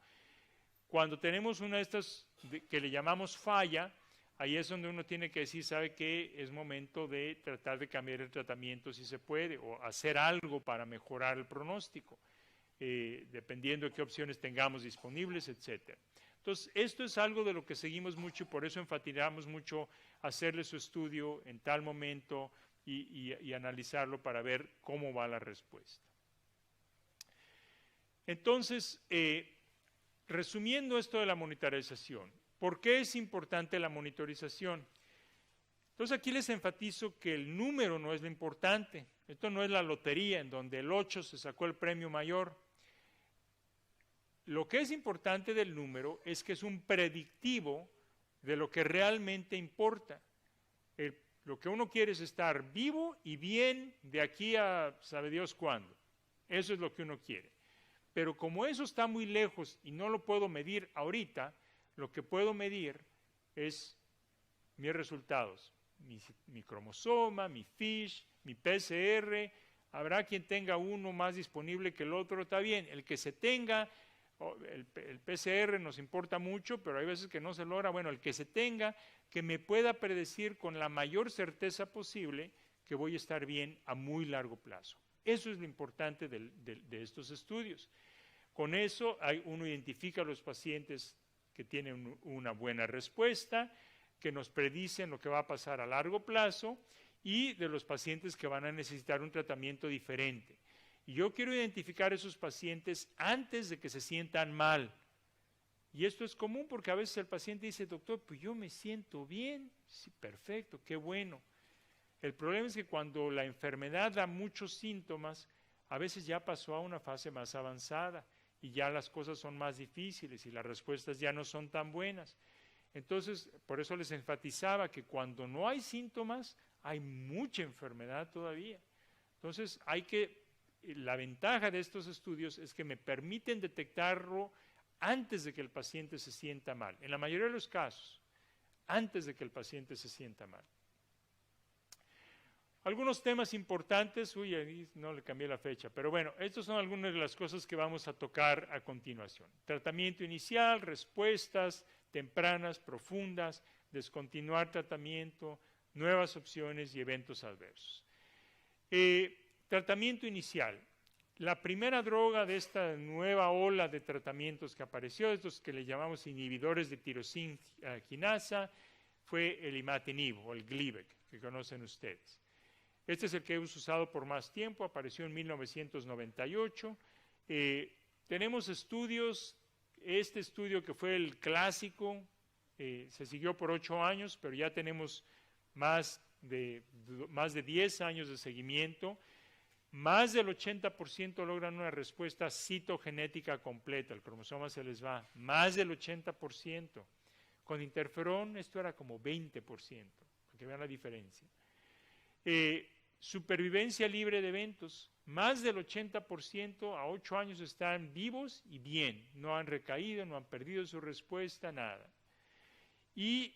Cuando tenemos una de estas que le llamamos falla, ahí es donde uno tiene que decir, sabe que es momento de tratar de cambiar el tratamiento si se puede, o hacer algo para mejorar el pronóstico, dependiendo de qué opciones tengamos disponibles, etcétera. Entonces, esto es algo de lo que seguimos mucho y por eso enfatizamos mucho hacerle su estudio en tal momento y analizarlo para ver cómo va la respuesta. Entonces, resumiendo esto de la monitorización, ¿por qué es importante la monitorización? Entonces, aquí les enfatizo que el número no es lo importante. Esto no es la lotería en donde el 8 se sacó el premio mayor. Lo que es importante del número es que es un predictivo de lo que realmente importa. Lo que uno quiere es estar vivo y bien de aquí a sabe Dios cuándo. Eso es lo que uno quiere. Pero como eso está muy lejos y no lo puedo medir ahorita, lo que puedo medir es mis resultados. Mi cromosoma, mi FISH, mi PCR. Habrá quien tenga uno más disponible que el otro, está bien. El que se tenga... El PCR nos importa mucho, pero hay veces que no se logra. Bueno, el que se tenga, que me pueda predecir con la mayor certeza posible que voy a estar bien a muy largo plazo. Eso es lo importante de estos estudios. Con eso uno identifica a los pacientes que tienen una buena respuesta, que nos predicen lo que va a pasar a largo plazo y de los pacientes que van a necesitar un tratamiento diferente. Y yo quiero identificar a esos pacientes antes de que se sientan mal. Y esto es común porque a veces el paciente dice, doctor, pues yo me siento bien. Sí, perfecto, qué bueno. El problema es que cuando la enfermedad da muchos síntomas, a veces ya pasó a una fase más avanzada y ya las cosas son más difíciles y las respuestas ya no son tan buenas. Entonces, por eso les enfatizaba que cuando no hay síntomas, hay mucha enfermedad todavía. Entonces, la ventaja de estos estudios es que me permiten detectarlo antes de que el paciente se sienta mal. En la mayoría de los casos, antes de que el paciente se sienta mal. Algunos temas importantes, ahí no le cambié la fecha, pero bueno, estas son algunas de las cosas que vamos a tocar a continuación. Tratamiento inicial, respuestas tempranas, profundas, descontinuar tratamiento, nuevas opciones y eventos adversos. Tratamiento inicial. La primera droga de esta nueva ola de tratamientos que apareció, estos que le llamamos inhibidores de tirosina quinasa, fue el imatinib o el Glivec, que conocen ustedes. Este es el que hemos usado por más tiempo, apareció en 1998. Tenemos estudios, este estudio que fue el clásico, se siguió por 8 años, pero ya tenemos más de 10 años de seguimiento. Más del 80% logran una respuesta citogenética completa, el cromosoma se les va, más del 80%. Con interferón esto era como 20%, para que vean la diferencia. Supervivencia libre de eventos, más del 80% a 8 años están vivos y bien, no han recaído, no han perdido su respuesta, nada. Y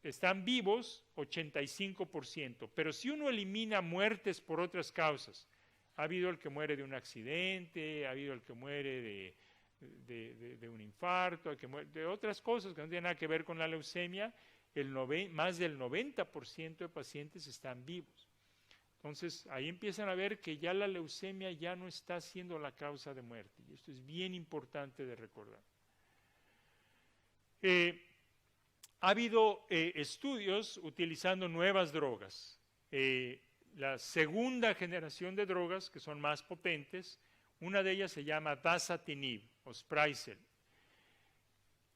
están vivos 85%, pero si uno elimina muertes por otras causas, ha habido el que muere de un accidente, ha habido el que muere de un infarto, el que muere de otras cosas que no tienen nada que ver con la leucemia, más del 90% de pacientes están vivos. Entonces, ahí empiezan a ver que ya la leucemia ya no está siendo la causa de muerte, y esto es bien importante de recordar. Ha habido estudios utilizando nuevas drogas. La segunda generación de drogas, que son más potentes, una de ellas se llama dasatinib o Sprycel.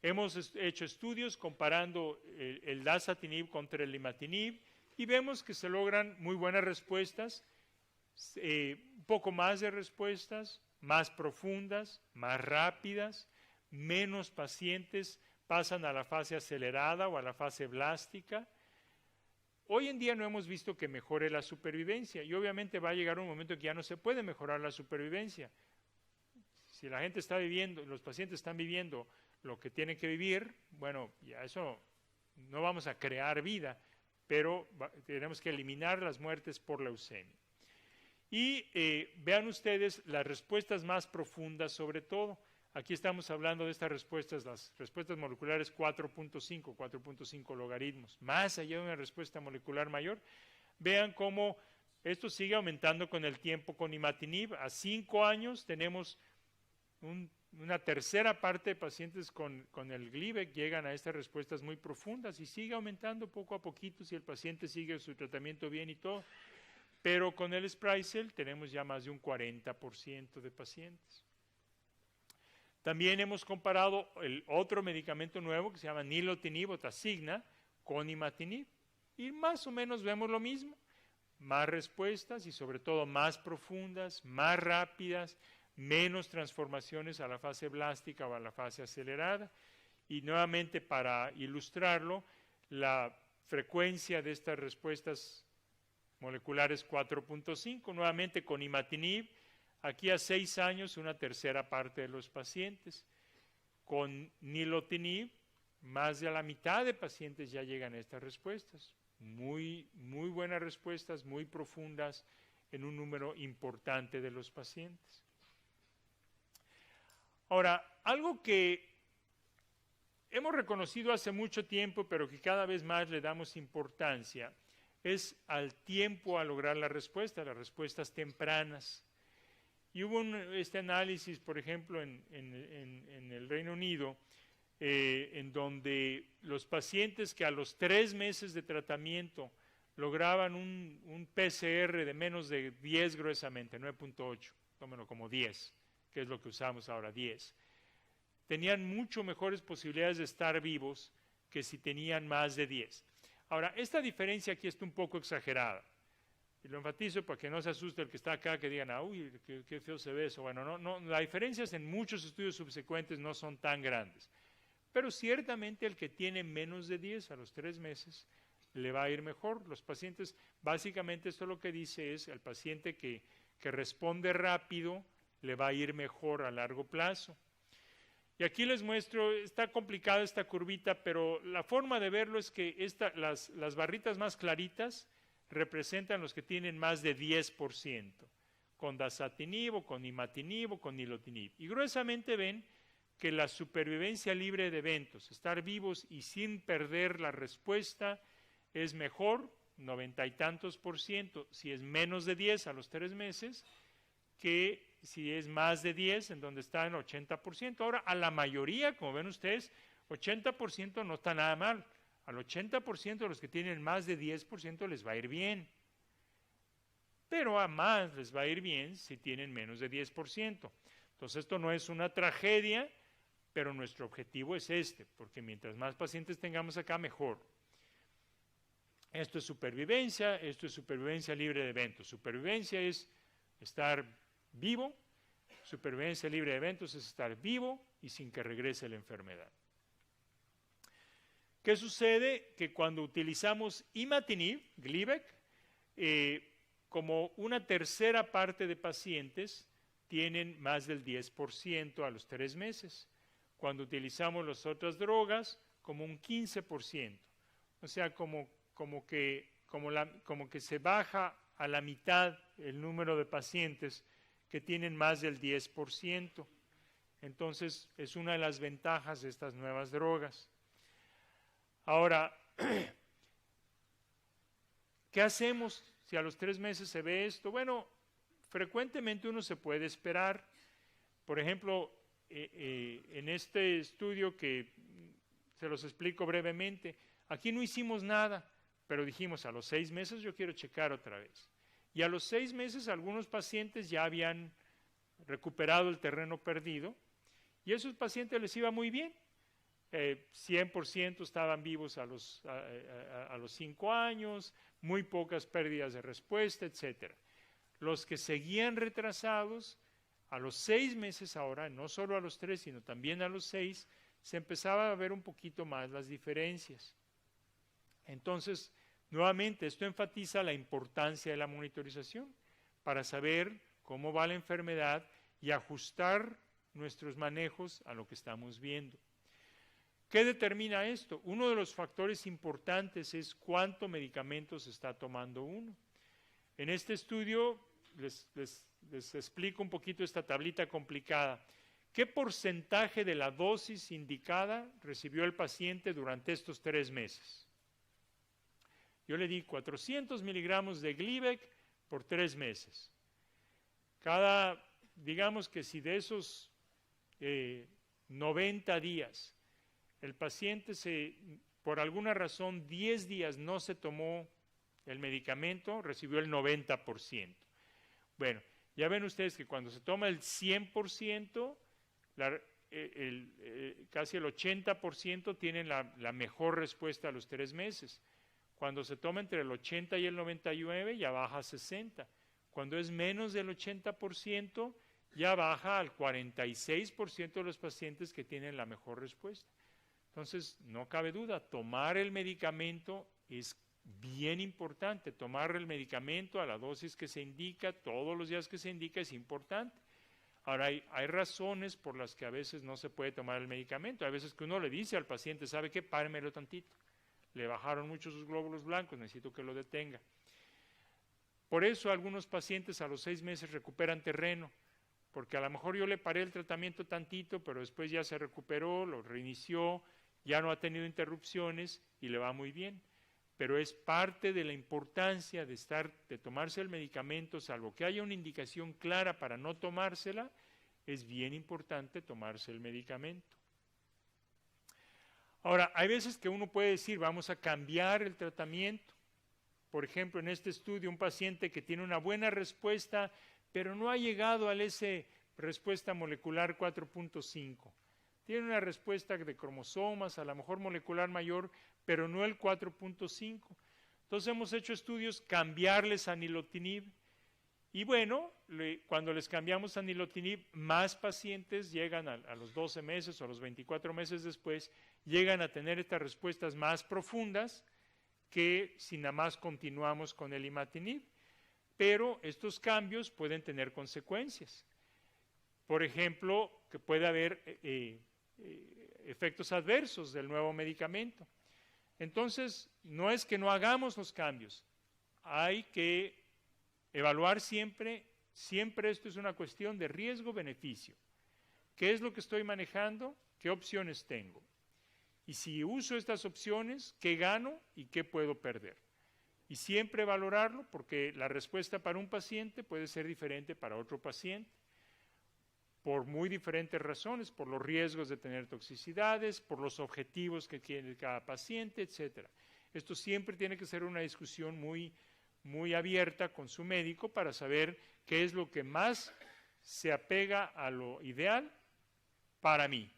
Hemos hecho estudios comparando el dasatinib contra el imatinib y vemos que se logran muy buenas respuestas, un poco más de respuestas, más profundas, más rápidas, menos pacientes pasan a la fase acelerada o a la fase blástica. hoy en día no hemos visto que mejore la supervivencia y obviamente va a llegar un momento que ya no se puede mejorar la supervivencia. Si la gente está viviendo, los pacientes están viviendo lo que tienen que vivir, bueno, ya eso no vamos a crear vida, pero tenemos que eliminar las muertes por leucemia. Y vean ustedes las respuestas más profundas sobre todo. Aquí estamos hablando de estas respuestas, las respuestas moleculares 4.5 logaritmos. Más allá de una respuesta molecular mayor, vean cómo esto sigue aumentando con el tiempo con imatinib. A 5 años tenemos una tercera parte de pacientes con el Gleevec llegan a estas respuestas muy profundas y sigue aumentando poco a poquito si el paciente sigue su tratamiento bien y todo. Pero con el Sprycel tenemos ya más de un 40% de pacientes. También hemos comparado el otro medicamento nuevo que se llama nilotinib o Tasigna con imatinib y más o menos vemos lo mismo, más respuestas y sobre todo más profundas, más rápidas, menos transformaciones a la fase blástica o a la fase acelerada. Y nuevamente para ilustrarlo, la frecuencia de estas respuestas moleculares 4.5, nuevamente con imatinib, aquí a 6 años una tercera parte de los pacientes. Con nilotinib, más de la mitad de pacientes ya llegan a estas respuestas. Muy buenas respuestas, muy profundas en un número importante de los pacientes. Ahora, algo que hemos reconocido hace mucho tiempo, pero que cada vez más le damos importancia, es al tiempo a lograr la respuesta, las respuestas tempranas. Y hubo este análisis, por ejemplo, en el Reino Unido, en donde los pacientes que a los 3 meses de tratamiento lograban un PCR de menos de 10 gruesamente, 9.8, tómenlo como 10, que es lo que usamos ahora, 10, tenían mucho mejores posibilidades de estar vivos que si tenían más de 10. Ahora, esta diferencia aquí está un poco exagerada. Y lo enfatizo para que no se asuste el que está acá, que digan, uy, qué feo se ve eso. Bueno, no, las diferencias en muchos estudios subsecuentes no son tan grandes. Pero ciertamente el que tiene menos de 10 a los 3 meses le va a ir mejor. Los pacientes, básicamente esto lo que dice es, el paciente que responde rápido le va a ir mejor a largo plazo. Y aquí les muestro, está complicada esta curvita, pero la forma de verlo es que las barritas más claritas representan los que tienen más de 10%, con dasatinib o con imatinib o con nilotinib. Y gruesamente ven que la supervivencia libre de eventos, estar vivos y sin perder la respuesta, es mejor, 90 y tantos %, si es menos de 10 a los 3 meses, que si es más de 10, en donde está en 80%. Ahora, a la mayoría, como ven ustedes, 80% no está nada mal. Al 80% de los que tienen más de 10% les va a ir bien. Pero a más les va a ir bien si tienen menos de 10%. Entonces, esto no es una tragedia, pero nuestro objetivo es este, porque mientras más pacientes tengamos acá, mejor. Esto es supervivencia libre de eventos. Supervivencia es estar vivo, supervivencia libre de eventos es estar vivo y sin que regrese la enfermedad. ¿Qué sucede? Que cuando utilizamos imatinib, Gleevec, como una tercera parte de pacientes tienen más del 10% a los 3 meses. Cuando utilizamos las otras drogas, como un 15%. O sea, como que se baja a la mitad el número de pacientes que tienen más del 10%. Entonces, es una de las ventajas de estas nuevas drogas. Ahora, ¿qué hacemos si a los 3 meses se ve esto? Bueno, frecuentemente uno se puede esperar. Por ejemplo, en este estudio que se los explico brevemente, aquí no hicimos nada, pero dijimos a los 6 meses yo quiero checar otra vez. Y a los 6 meses algunos pacientes ya habían recuperado el terreno perdido y a esos pacientes les iba muy bien. 100% estaban vivos a los 5 años, muy pocas pérdidas de respuesta, etc. Los que seguían retrasados, a los 6 meses ahora, no solo a los 3, sino también a los 6, se empezaba a ver un poquito más las diferencias. Entonces, Nuevamente, esto enfatiza la importancia de la monitorización para saber cómo va la enfermedad y ajustar nuestros manejos a lo que estamos viendo. ¿Qué determina esto? Uno de los factores importantes es cuánto medicamento se está tomando uno. En este estudio les explico un poquito esta tablita complicada. ¿Qué porcentaje de la dosis indicada recibió el paciente durante estos 3 meses? Yo le di 400 miligramos de Glivec por 3 meses. Digamos que si de esos 90 días el paciente por alguna razón 10 días no se tomó el medicamento, recibió el 90%. Bueno, ya ven ustedes que cuando se toma el 100%, casi el 80% tienen la mejor respuesta a los 3 meses. Cuando se toma entre el 80 y el 99 ya baja a 60. Cuando es menos del 80% ya baja al 46% de los pacientes que tienen la mejor respuesta. Entonces, no cabe duda, tomar el medicamento es bien importante. Tomar el medicamento a la dosis que se indica, todos los días que se indica, es importante. Ahora, hay razones por las que a veces no se puede tomar el medicamento. Hay veces que uno le dice al paciente, ¿sabe qué? Páremelo tantito. Le bajaron mucho sus glóbulos blancos, necesito que lo detenga. Por eso algunos pacientes a los 6 meses recuperan terreno, porque a lo mejor yo le paré el tratamiento tantito, pero después ya se recuperó, lo reinició, ya no ha tenido interrupciones y le va muy bien. Pero es parte de la importancia de tomarse el medicamento, salvo que haya una indicación clara para no tomársela, es bien importante tomarse el medicamento. Ahora, hay veces que uno puede decir, vamos a cambiar el tratamiento. Por ejemplo, en este estudio, un paciente que tiene una buena respuesta, pero no ha llegado a esa respuesta molecular 4.5. Tiene una respuesta de cromosomas, a lo mejor molecular mayor, pero no el 4.5. Entonces hemos hecho estudios, cambiarles a nilotinib. Y bueno, cuando les cambiamos a nilotinib, más pacientes llegan a los 12 meses o a los 24 meses después, llegan a tener estas respuestas más profundas que si nada más continuamos con el imatinib. Pero estos cambios pueden tener consecuencias. Por ejemplo, que puede haber efectos adversos del nuevo medicamento. Entonces, no es que no hagamos los cambios, hay que evaluar siempre esto es una cuestión de riesgo-beneficio. ¿Qué es lo que estoy manejando? ¿Qué opciones tengo? Y si uso estas opciones, ¿qué gano y qué puedo perder? Y siempre valorarlo, porque la respuesta para un paciente puede ser diferente para otro paciente, por muy diferentes razones, por los riesgos de tener toxicidades, por los objetivos que tiene cada paciente, etc. Esto siempre tiene que ser una discusión muy, muy abierta con su médico para saber qué es lo que más se apega a lo ideal para mí.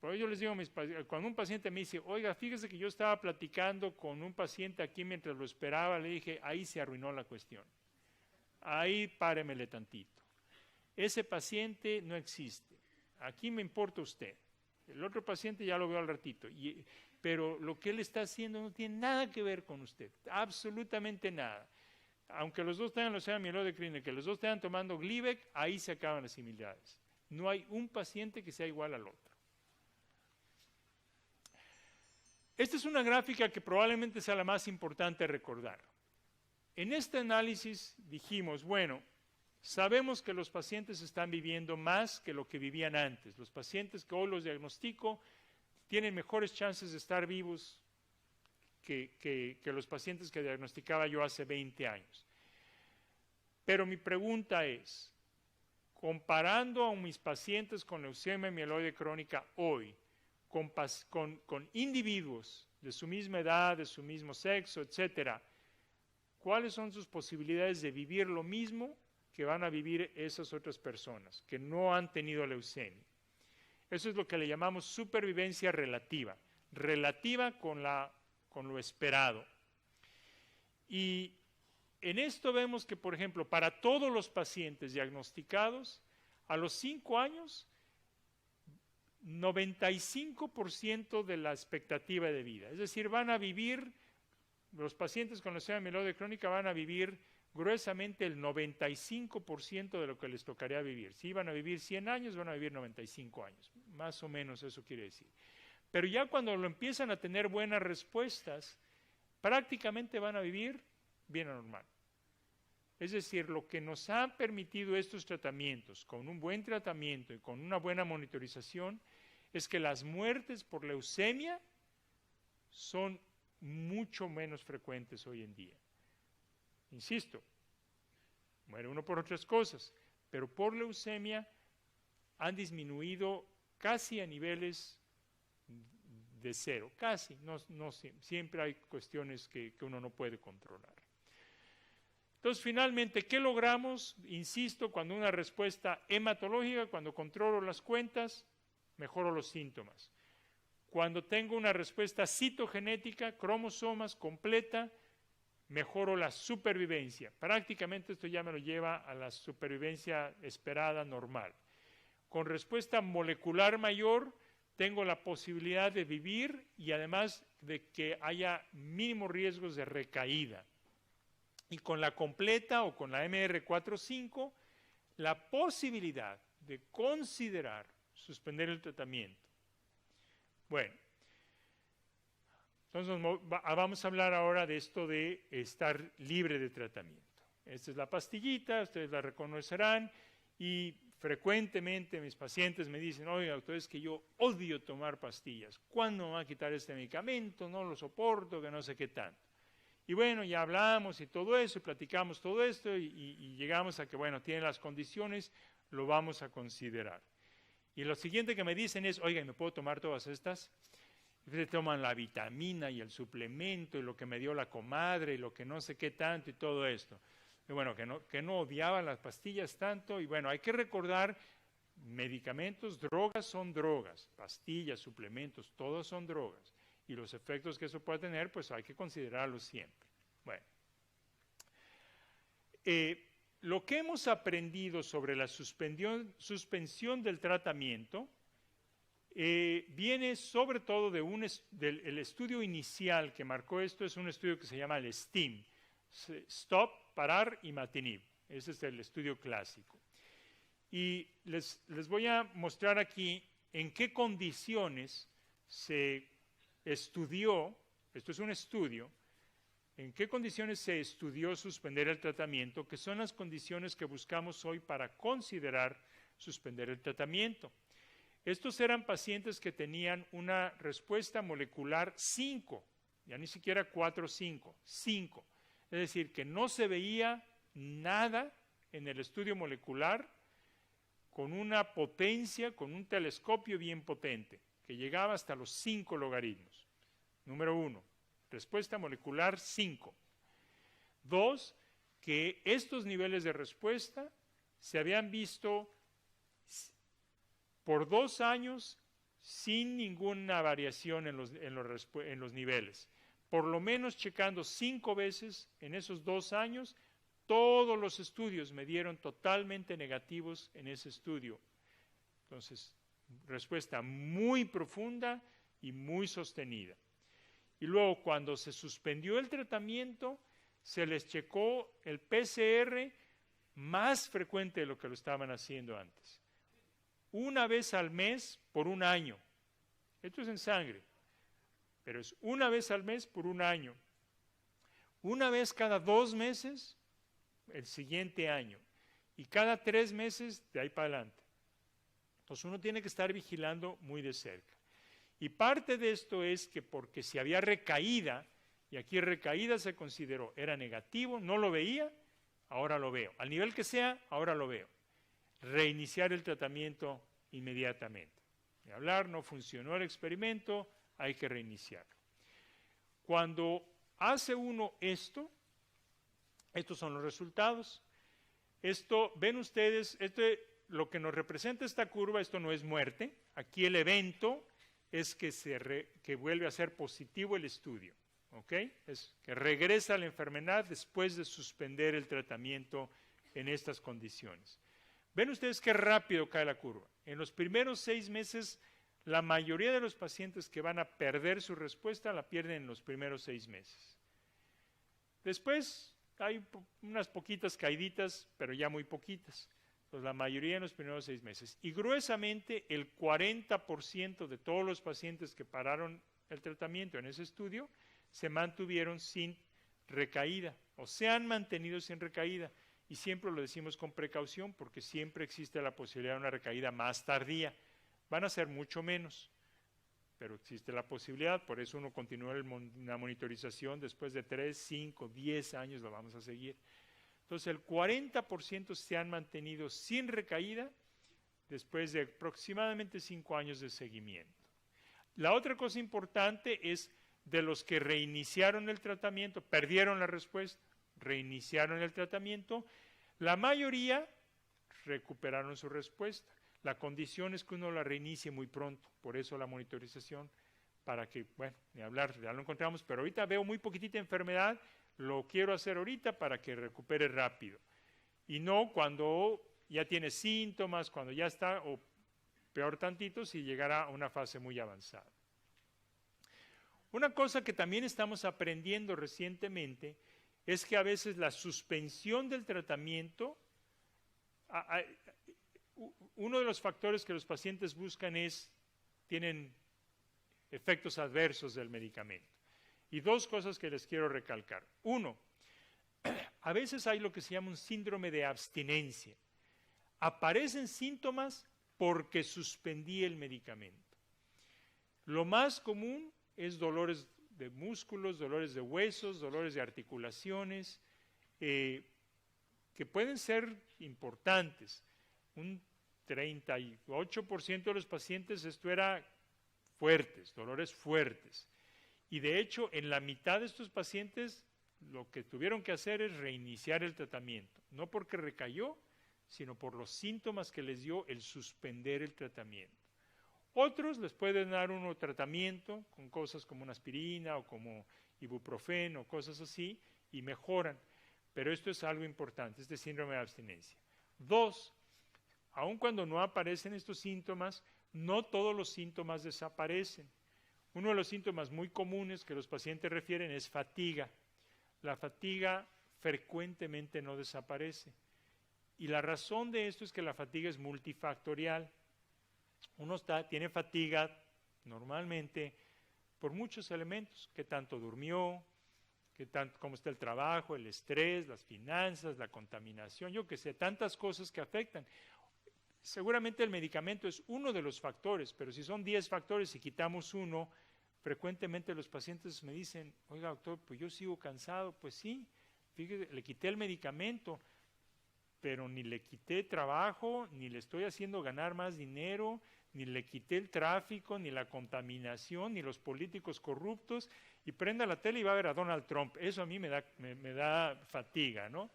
Por ello yo les digo a mis pacientes, cuando un paciente me dice, oiga, fíjese que yo estaba platicando con un paciente aquí mientras lo esperaba, le dije, ahí se arruinó la cuestión. Ahí páremele tantito. Ese paciente no existe. Aquí me importa usted. El otro paciente ya lo veo al ratito. Pero lo que él está haciendo no tiene nada que ver con usted. Absolutamente nada. Aunque los dos tengan leucemia mieloide clínica, que los dos estén tomando Glivec, ahí se acaban las similitudes. No hay un paciente que sea igual al otro. Esta es una gráfica que probablemente sea la más importante recordar. En este análisis dijimos, bueno, sabemos que los pacientes están viviendo más que lo que vivían antes. Los pacientes que hoy los diagnostico tienen mejores chances de estar vivos que los pacientes que diagnosticaba yo hace 20 años. Pero mi pregunta es, comparando a mis pacientes con leucemia mieloide crónica hoy, con individuos de su misma edad, de su mismo sexo, etcétera, ¿cuáles son sus posibilidades de vivir lo mismo que van a vivir esas otras personas que no han tenido leucemia? Eso es lo que le llamamos supervivencia relativa, relativa con lo esperado. Y en esto vemos que, por ejemplo, para todos los pacientes diagnosticados, a los 5 años, 95% de la expectativa de vida. Es decir, van a vivir los pacientes con leucemia mieloide crónica van a vivir gruesamente el 95% de lo que les tocaría vivir. Si iban a vivir 100 años, van a vivir 95 años. Más o menos eso quiere decir. Pero ya cuando lo empiezan a tener buenas respuestas, prácticamente van a vivir bien normal. Es decir, lo que nos han permitido estos tratamientos, con un buen tratamiento y con una buena monitorización, es que las muertes por leucemia son mucho menos frecuentes hoy en día. Insisto, muere uno por otras cosas, pero por leucemia han disminuido casi a niveles de cero, casi, no siempre hay cuestiones que uno no puede controlar. Entonces, finalmente, ¿qué logramos? Insisto, cuando una respuesta hematológica, cuando controlo las cuentas, mejoro los síntomas. Cuando tengo una respuesta citogenética, cromosomas completa, mejoro la supervivencia. Prácticamente esto ya me lo lleva a la supervivencia esperada normal. Con respuesta molecular mayor, tengo la posibilidad de vivir y además de que haya mínimos riesgos de recaída. Y con la completa o con la MR45, la posibilidad de considerar suspender el tratamiento. Bueno, entonces vamos a hablar ahora de esto de estar libre de tratamiento. Esta es la pastillita, ustedes la reconocerán y frecuentemente mis pacientes me dicen, oiga, doctor, es que yo odio tomar pastillas. ¿Cuándo me va a quitar este medicamento? No lo soporto, que no sé qué tanto. Y bueno, ya hablamos y todo eso, y platicamos todo esto y llegamos a que, bueno, tiene las condiciones, lo vamos a considerar. Y lo siguiente que me dicen es, oiga, ¿me puedo tomar todas estas? Ustedes toman la vitamina y el suplemento y lo que me dio la comadre y lo que no sé qué tanto y todo esto. Y bueno, que no odiaban las pastillas tanto y bueno, hay que recordar, medicamentos, drogas son drogas, pastillas, suplementos, todos son drogas. Y los efectos que eso puede tener, pues hay que considerarlos siempre. Bueno, lo que hemos aprendido sobre la suspensión del tratamiento viene sobre todo del estudio inicial que marcó esto, es un estudio que se llama el STEAM, Stop, Parar y Imatinib. Ese es el estudio clásico. Y les voy a mostrar aquí en qué condiciones se estudió, esto es un estudio, en qué condiciones se estudió suspender el tratamiento, que son las condiciones que buscamos hoy para considerar suspender el tratamiento. Estos eran pacientes que tenían una respuesta molecular 5, ya ni siquiera 4 o 5, 5. Es decir, que no se veía nada en el estudio molecular con una potencia, con un telescopio bien potente, que llegaba hasta los 5 logaritmos. Número 1, respuesta molecular 5. 2, que estos niveles de respuesta se habían visto por 2 años sin ninguna variación en los niveles. Por lo menos checando 5 veces en esos 2 años, todos los estudios me dieron totalmente negativos en ese estudio. Entonces, respuesta muy profunda y muy sostenida. Y luego, cuando se suspendió el tratamiento, se les checó el PCR más frecuente de lo que lo estaban haciendo antes. 1 vez al mes por 1 año. Esto es en sangre, pero es 1 vez al mes por 1 año. 1 vez cada 2 meses el siguiente año y cada 3 meses de ahí para adelante. Entonces uno tiene que estar vigilando muy de cerca. Y parte de esto es que porque si había recaída, y aquí recaída se consideró, era negativo, no lo veía, ahora lo veo. Al nivel que sea, ahora lo veo. Reiniciar el tratamiento inmediatamente. De hablar, no funcionó el experimento, hay que reiniciarlo. Cuando hace uno esto, estos son los resultados. Esto, ven ustedes, lo que nos representa esta curva, esto no es muerte. Aquí el evento es que vuelve a ser positivo el estudio. ¿Ok? Es que regresa la enfermedad después de suspender el tratamiento en estas condiciones. Ven ustedes qué rápido cae la curva. En los primeros 6 meses, la mayoría de los pacientes que van a perder su respuesta la pierden en los primeros 6 meses. Después hay unas poquitas caíditas, pero ya muy poquitas. Pues la mayoría en los primeros 6 meses. Y gruesamente el 40% de todos los pacientes que pararon el tratamiento en ese estudio se mantuvieron sin recaída o se han mantenido sin recaída. Y siempre lo decimos con precaución porque siempre existe la posibilidad de una recaída más tardía. Van a ser mucho menos, pero existe la posibilidad, por eso uno continúa la monitorización después de 3, 5, 10 años lo vamos a seguir. Entonces el 40% se han mantenido sin recaída después de aproximadamente 5 años de seguimiento. La otra cosa importante es de los que reiniciaron el tratamiento, perdieron la respuesta, reiniciaron el tratamiento, la mayoría recuperaron su respuesta. La condición es que uno la reinicie muy pronto, por eso la monitorización, para que, bueno, ni hablar, ya lo encontramos, pero ahorita veo muy poquitita enfermedad, lo quiero hacer ahorita para que recupere rápido. Y no cuando ya tiene síntomas, cuando ya está, o peor tantito, si llegara a una fase muy avanzada. Una cosa que también estamos aprendiendo recientemente es que a veces la suspensión del tratamiento, uno de los factores que los pacientes buscan tienen efectos adversos del medicamento. Y 2 cosas que les quiero recalcar. 1, a veces hay lo que se llama un síndrome de abstinencia. Aparecen síntomas porque suspendí el medicamento. Lo más común es dolores de músculos, dolores de huesos, dolores de articulaciones, que pueden ser importantes. Un 38% de los pacientes esto era fuertes, dolores fuertes. Y de hecho, en la mitad de estos pacientes lo que tuvieron que hacer es reiniciar el tratamiento, no porque recayó, sino por los síntomas que les dio el suspender el tratamiento. Otros les pueden dar un tratamiento con cosas como una aspirina o como ibuprofeno, cosas así, y mejoran. Pero esto es algo importante, este síndrome de abstinencia. 2, aun cuando no aparecen estos síntomas, no todos los síntomas desaparecen. Uno de los síntomas muy comunes que los pacientes refieren es fatiga. La fatiga frecuentemente no desaparece. Y la razón de esto es que la fatiga es multifactorial. Uno tiene fatiga normalmente por muchos elementos, qué tanto durmió, cómo está el trabajo, el estrés, las finanzas, la contaminación, yo qué sé, tantas cosas que afectan. Seguramente el medicamento es uno de los factores, pero si son 10 factores y quitamos uno, frecuentemente los pacientes me dicen, oiga doctor, pues yo sigo cansado. Pues sí, fíjese, le quité el medicamento, pero ni le quité trabajo, ni le estoy haciendo ganar más dinero, ni le quité el tráfico, ni la contaminación, ni los políticos corruptos, y prenda la tele y va a ver a Donald Trump. Eso a mí me da fatiga, ¿no?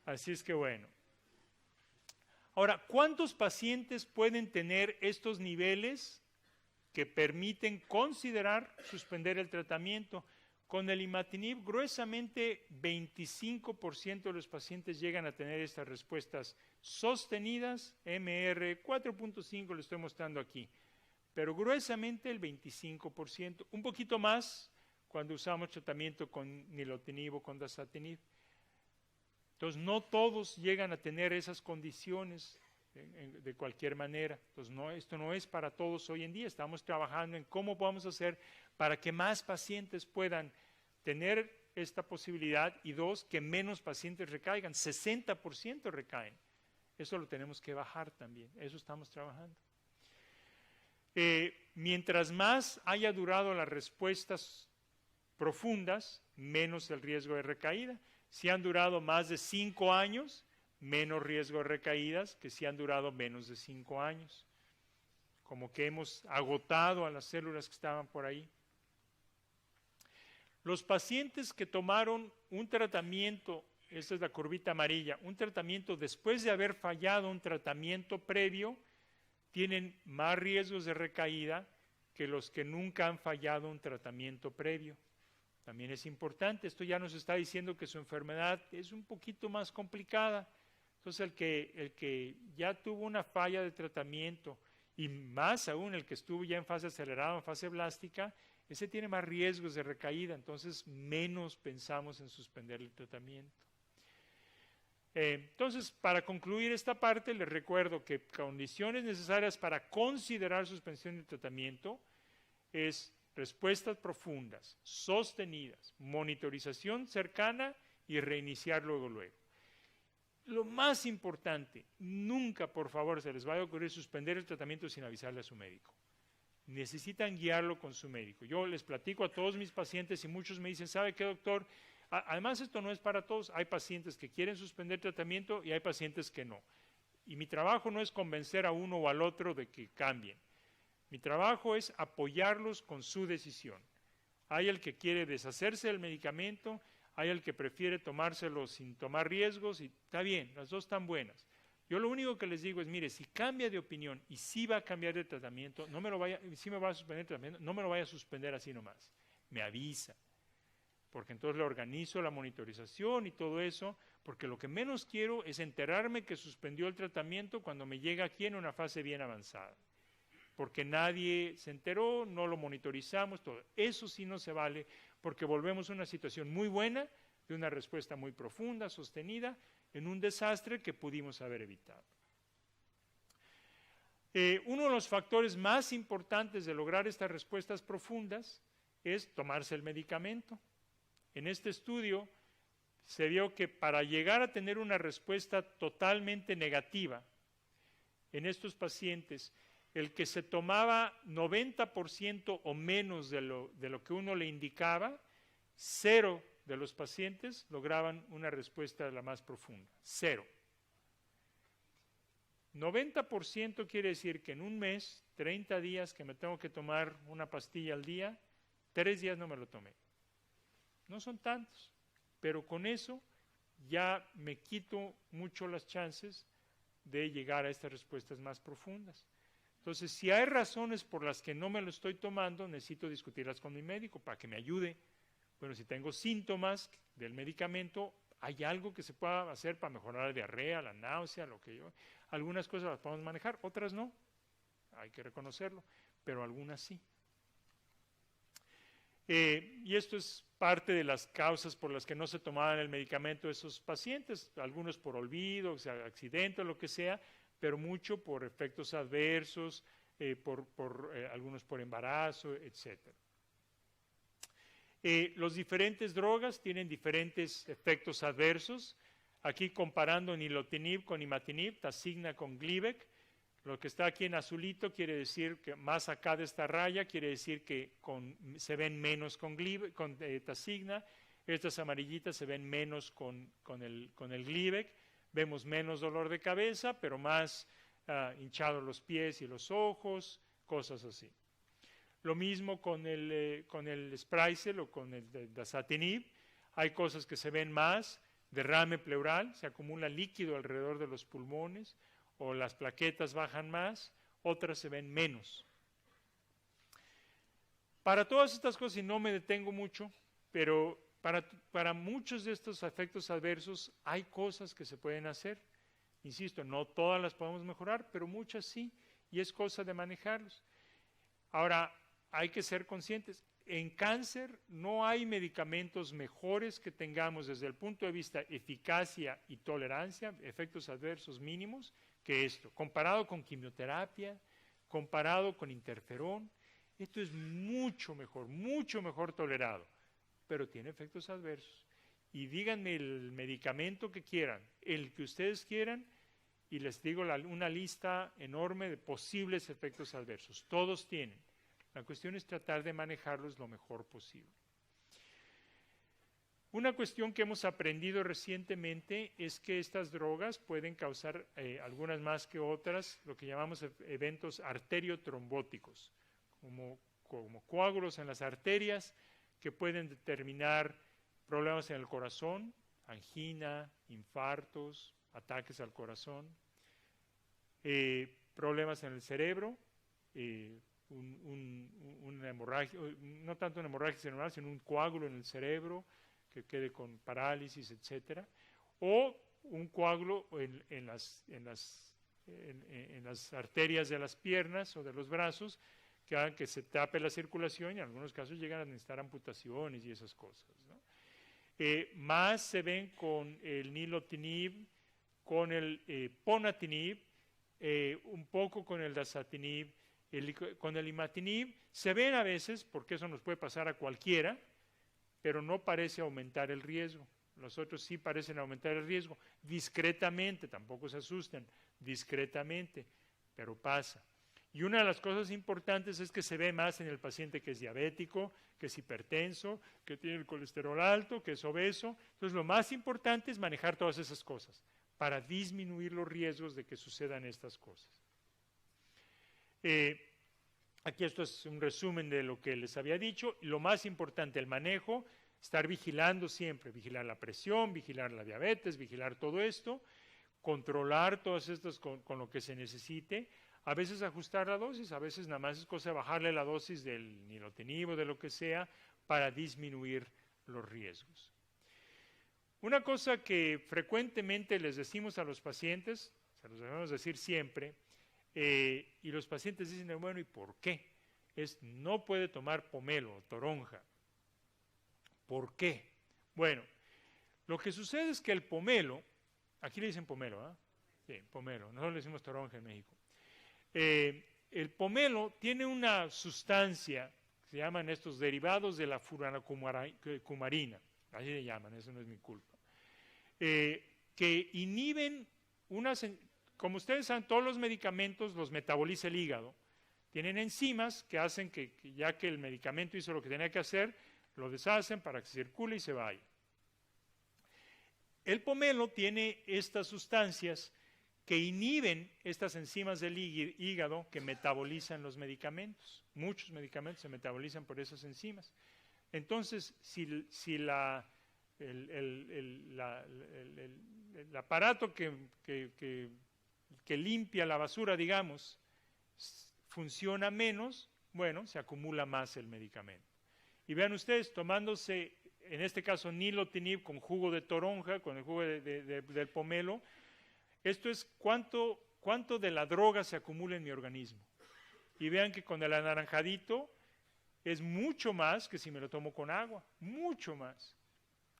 Así es que bueno. Ahora, ¿cuántos pacientes pueden tener estos niveles que permiten considerar suspender el tratamiento? Con el imatinib, gruesamente 25% de los pacientes llegan a tener estas respuestas sostenidas, MR 4.5 lo estoy mostrando aquí, pero gruesamente el 25%, un poquito más cuando usamos tratamiento con nilotinib o con dasatinib. Entonces, no todos llegan a tener esas condiciones de cualquier manera. Entonces, esto no es para todos hoy en día. Estamos trabajando en cómo podemos hacer para que más pacientes puedan tener esta posibilidad y 2, que menos pacientes recaigan. 60% recaen. Eso lo tenemos que bajar también. Eso estamos trabajando. Mientras más haya durado las respuestas profundas, menos el riesgo de recaída. Si han durado más de 5 años, menos riesgo de recaídas que si han durado menos de 5 años. Como que hemos agotado a las células que estaban por ahí. Los pacientes que tomaron un tratamiento, esta es la curvita amarilla, un tratamiento después de haber fallado un tratamiento previo, tienen más riesgos de recaída que los que nunca han fallado un tratamiento previo. También es importante, esto ya nos está diciendo que su enfermedad es un poquito más complicada. Entonces el que ya tuvo una falla de tratamiento y más aún el que estuvo ya en fase acelerada, en fase blástica, ese tiene más riesgos de recaída, entonces menos pensamos en suspender el tratamiento. Entonces, para concluir esta parte, les recuerdo que condiciones necesarias para considerar suspensión del tratamiento es respuestas profundas, sostenidas, monitorización cercana y reiniciar luego. Lo más importante, nunca por favor se les vaya a ocurrir suspender el tratamiento sin avisarle a su médico. Necesitan guiarlo con su médico. Yo les platico a todos mis pacientes y muchos me dicen, ¿sabe qué, doctor? Además esto no es para todos, hay pacientes que quieren suspender tratamiento y hay pacientes que no. Y mi trabajo no es convencer a uno o al otro de que cambien. Mi trabajo es apoyarlos con su decisión. Hay el que quiere deshacerse del medicamento, hay el que prefiere tomárselo sin tomar riesgos y está bien, las dos están buenas. Yo lo único que les digo es, mire, si cambia de opinión y sí va a cambiar de tratamiento, si me va a suspender el tratamiento, no me lo vaya a suspender así nomás, me avisa. Porque entonces le organizo la monitorización y todo eso, porque lo que menos quiero es enterarme que suspendió el tratamiento cuando me llega aquí en una fase bien avanzada. Porque nadie se enteró, no lo monitorizamos, todo. Eso sí no se vale, porque volvemos a una situación muy buena, de una respuesta muy profunda, sostenida, en un desastre que pudimos haber evitado. Uno de los factores más importantes de lograr estas respuestas profundas es tomarse el medicamento. En este estudio se vio que para llegar a tener una respuesta totalmente negativa en estos pacientes, el que se tomaba 90% o menos de lo que uno le indicaba, 0 de los pacientes lograban una respuesta la más profunda, 0. 90% quiere decir que en un mes, 30 días que me tengo que tomar una pastilla al día, 3 días no me lo tomé. No son tantos, pero con eso ya me quito mucho las chances de llegar a estas respuestas más profundas. Entonces, si hay razones por las que no me lo estoy tomando, necesito discutirlas con mi médico para que me ayude. Bueno, si tengo síntomas del medicamento, hay algo que se pueda hacer para mejorar la diarrea, la náusea, lo que yo. Algunas cosas las podemos manejar, otras no, hay que reconocerlo, pero algunas sí. Y esto es parte de las causas por las que no se tomaban el medicamento de esos pacientes, algunos por olvido, o sea, accidente o lo que sea, pero mucho por efectos adversos, algunos por embarazo, etc. Los diferentes drogas tienen diferentes efectos adversos. Aquí comparando nilotinib con imatinib, Tasigna con Glivec, lo que está aquí en azulito quiere decir que más acá de esta raya quiere decir que se ven menos con Tasigna, estas amarillitas se ven menos con el Glivec, vemos menos dolor de cabeza, pero más hinchados los pies y los ojos, cosas así. Lo mismo con el Sprycel o con el dasatinib, hay cosas que se ven más, derrame pleural, se acumula líquido alrededor de los pulmones, o las plaquetas bajan más, otras se ven menos. Para todas estas cosas, y no me detengo mucho, pero para muchos de estos efectos adversos hay cosas que se pueden hacer. Insisto, no todas las podemos mejorar, pero muchas sí, y es cosa de manejarlos. Ahora, hay que ser conscientes, en cáncer no hay medicamentos mejores que tengamos desde el punto de vista eficacia y tolerancia, efectos adversos mínimos, que esto. Comparado con quimioterapia, comparado con interferón, esto es mucho mejor tolerado, pero tiene efectos adversos. Y díganme el medicamento que quieran, el que ustedes quieran, y les digo una lista enorme de posibles efectos adversos. Todos tienen. La cuestión es tratar de manejarlos lo mejor posible. Una cuestión que hemos aprendido recientemente es que estas drogas pueden causar, algunas más que otras, lo que llamamos eventos arteriotrombóticos, como coágulos en las arterias que pueden determinar problemas en el corazón, angina, infartos, ataques al corazón, problemas en el cerebro, una hemorragia, no tanto una hemorragia cerebral, sino un coágulo en el cerebro que quede con parálisis, etcétera, o un coágulo en las arterias de las piernas o de los brazos que hagan que se tape la circulación y en algunos casos llegan a necesitar amputaciones y esas cosas, ¿no? Más se ven con el nilotinib, con el ponatinib, un poco con el dasatinib, con el imatinib. Se ven a veces, porque eso nos puede pasar a cualquiera, pero no parece aumentar el riesgo. Los otros sí parecen aumentar el riesgo, discretamente, tampoco se asusten, discretamente, pero pasa. Y una de las cosas importantes es que se ve más en el paciente que es diabético, que es hipertenso, que tiene el colesterol alto, que es obeso. Entonces, lo más importante es manejar todas esas cosas para disminuir los riesgos de que sucedan estas cosas. Aquí esto es un resumen de lo que les había dicho. Lo más importante, el manejo, estar vigilando siempre, vigilar la presión, vigilar la diabetes, vigilar todo esto, controlar todas estas con lo que se necesite. A veces ajustar la dosis, a veces nada más es cosa de bajarle la dosis del nilotinib o de lo que sea para disminuir los riesgos. Una cosa que frecuentemente les decimos a los pacientes, se los debemos decir siempre, y los pacientes dicen, bueno, ¿y por qué? No puede tomar pomelo o toronja. ¿Por qué? Bueno, lo que sucede es que el pomelo, aquí le dicen pomelo, ¿ah? Sí, pomelo, nosotros le decimos toronja en México. El pomelo tiene una sustancia, se llaman estos derivados de la furanocumarina, así se llaman, eso no es mi culpa, que inhiben como ustedes saben, todos los medicamentos los metaboliza el hígado, tienen enzimas que hacen que ya que el medicamento hizo lo que tenía que hacer, lo deshacen para que circule y se vaya. El pomelo tiene estas sustancias que inhiben estas enzimas del hígado que metabolizan los medicamentos. Muchos medicamentos se metabolizan por esas enzimas. Entonces, si el aparato que limpia la basura, digamos, funciona menos, bueno, se acumula más el medicamento. Y vean ustedes, tomándose, en este caso, nilotinib con jugo de toronja, con el jugo del pomelo, esto es cuánto de la droga se acumula en mi organismo. Y vean que con el anaranjadito es mucho más que si me lo tomo con agua, mucho más.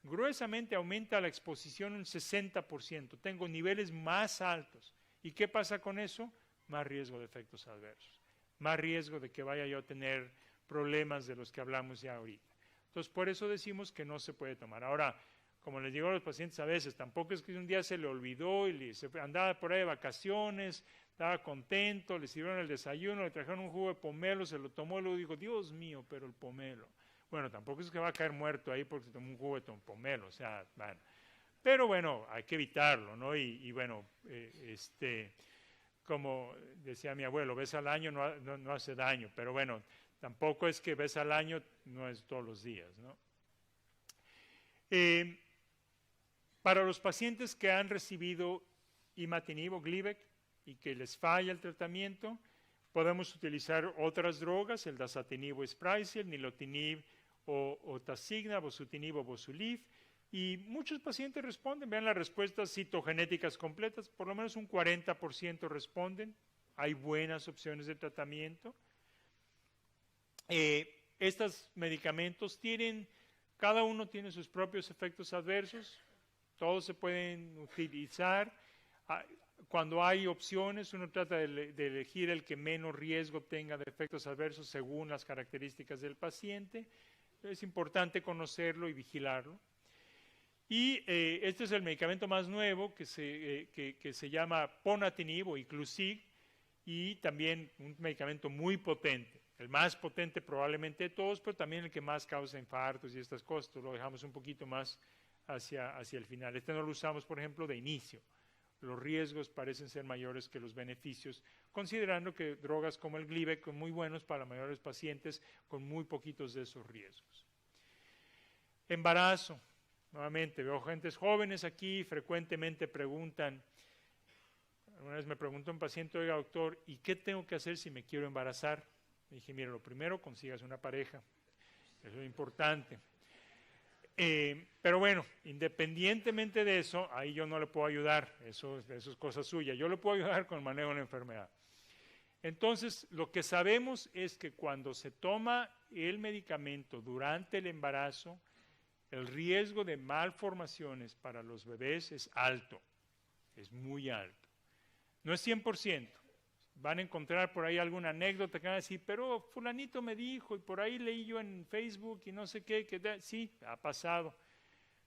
Gruesamente aumenta la exposición un 60%, tengo niveles más altos. ¿Y qué pasa con eso? Más riesgo de efectos adversos, más riesgo de que vaya yo a tener problemas de los que hablamos ya ahorita. Entonces, por eso decimos que no se puede tomar. Ahora, como les digo a los pacientes a veces, tampoco es que un día se le olvidó y andaba por ahí de vacaciones, estaba contento, le sirvieron el desayuno, le trajeron un jugo de pomelo, se lo tomó y luego dijo, Dios mío, pero el pomelo. Bueno, tampoco es que va a caer muerto ahí porque se tomó un jugo de pomelo, o sea, bueno. Pero bueno, hay que evitarlo, ¿no? Y bueno, como decía mi abuelo, vez al año no hace daño, pero bueno, tampoco es que vez al año no es todos los días, ¿no? Para los pacientes que han recibido imatinib o Glivec y que les falla el tratamiento, podemos utilizar otras drogas, el dasatinib o Sprycel, el nilotinib o Tasigna, bosutinib o bosulif, y muchos pacientes responden. Vean las respuestas citogenéticas completas, por lo menos un 40% responden. Hay buenas opciones de tratamiento. Estos medicamentos cada uno tiene sus propios efectos adversos, todos se pueden utilizar. Cuando hay opciones, uno trata de elegir el que menos riesgo tenga de efectos adversos según las características del paciente. Es importante conocerlo y vigilarlo. Y este es el medicamento más nuevo que se llama ponatinib o Iclusig, y también un medicamento muy potente, el más potente probablemente de todos, pero también el que más causa infartos y estas cosas. Esto lo dejamos un poquito más hacia el final. Este no lo usamos, por ejemplo, de inicio. Los riesgos parecen ser mayores que los beneficios, considerando que drogas como el Glivec son muy buenos para mayores pacientes con muy poquitos de esos riesgos. Embarazo. Nuevamente, veo gentes jóvenes aquí, frecuentemente preguntan. Una vez me preguntó un paciente, oiga doctor, ¿y qué tengo que hacer si me quiero embarazar? Le dije, mira, lo primero, consigas una pareja. Eso es importante. Pero bueno, independientemente de eso, ahí yo no le puedo ayudar, eso es cosa suya. Yo le puedo ayudar con el manejo de la enfermedad. Entonces, lo que sabemos es que cuando se toma el medicamento durante el embarazo, el riesgo de malformaciones para los bebés es alto, es muy alto. No es 100%. Van a encontrar por ahí alguna anécdota que van a decir, pero fulanito me dijo, y por ahí leí yo en Facebook y no sé qué, sí, ha pasado.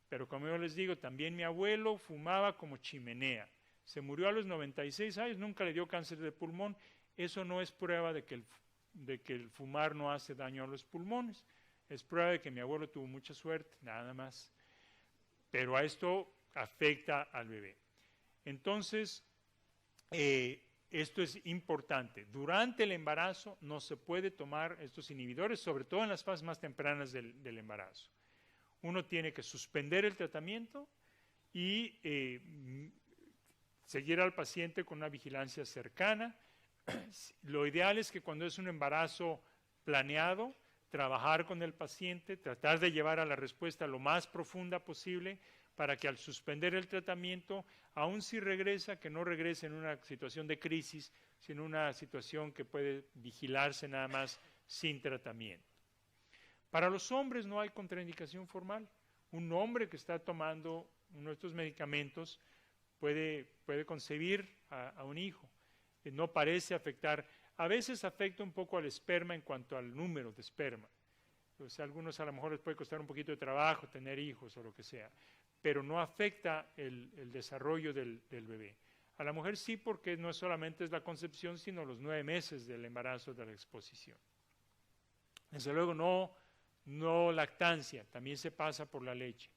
Pero como yo les digo, también mi abuelo fumaba como chimenea. Se murió a los 96 años, nunca le dio cáncer de pulmón. Eso no es prueba de que el fumar no hace daño a los pulmones. Es prueba de que mi abuelo tuvo mucha suerte, nada más. Pero a esto afecta al bebé. Entonces, esto es importante. Durante el embarazo no se puede tomar estos inhibidores, sobre todo en las fases más tempranas del embarazo. Uno tiene que suspender el tratamiento y seguir al paciente con una vigilancia cercana. Lo ideal es que cuando es un embarazo planeado, trabajar con el paciente, tratar de llevar a la respuesta lo más profunda posible para que al suspender el tratamiento, aun si regresa, que no regrese en una situación de crisis, sino en una situación que puede vigilarse nada más sin tratamiento. Para los hombres no hay contraindicación formal. Un hombre que está tomando uno de estos medicamentos puede concebir a un hijo. No parece afectar, a veces afecta un poco al esperma en cuanto al número de esperma. O sea, a algunos a lo mejor les puede costar un poquito de trabajo tener hijos o lo que sea, pero no afecta el desarrollo del bebé. A la mujer sí, porque no solamente es la concepción, sino los 9 meses del embarazo, de la exposición. Desde luego no lactancia, también se pasa por la leche.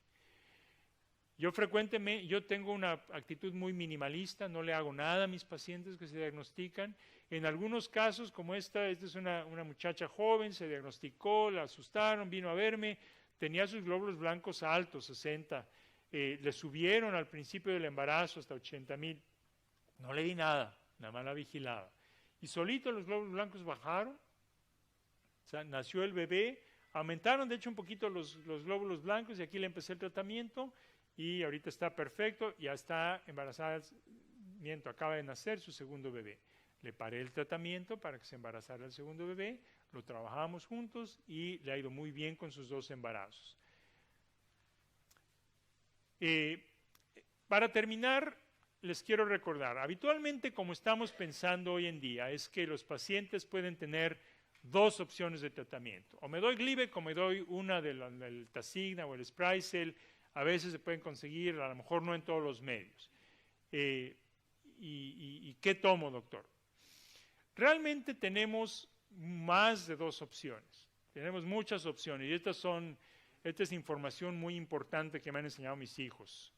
Yo tengo una actitud muy minimalista, no le hago nada a mis pacientes que se diagnostican. En algunos casos, como esta es una muchacha joven, se diagnosticó, la asustaron, vino a verme, tenía sus glóbulos blancos altos, 60, le subieron al principio del embarazo hasta 80,000. No le di nada, nada más la vigilaba. Y solito los glóbulos blancos bajaron, o sea, nació el bebé, aumentaron de hecho un poquito los glóbulos blancos y aquí le empecé el tratamiento. Y ahorita está perfecto, ya está embarazada, acaba de nacer su segundo bebé. Le paré el tratamiento para que se embarazara el segundo bebé, lo trabajamos juntos y le ha ido muy bien con sus 2 embarazos. Para terminar, les quiero recordar, habitualmente como estamos pensando hoy en día, es que los pacientes pueden tener 2 opciones de tratamiento. O me doy Glivec o me doy una del Tasigna o el Sprycel. A veces se pueden conseguir, a lo mejor no en todos los medios. ¿Y qué tomo, doctor? Realmente tenemos más de 2 opciones. Tenemos muchas opciones y esta es información muy importante que me han enseñado mis hijos,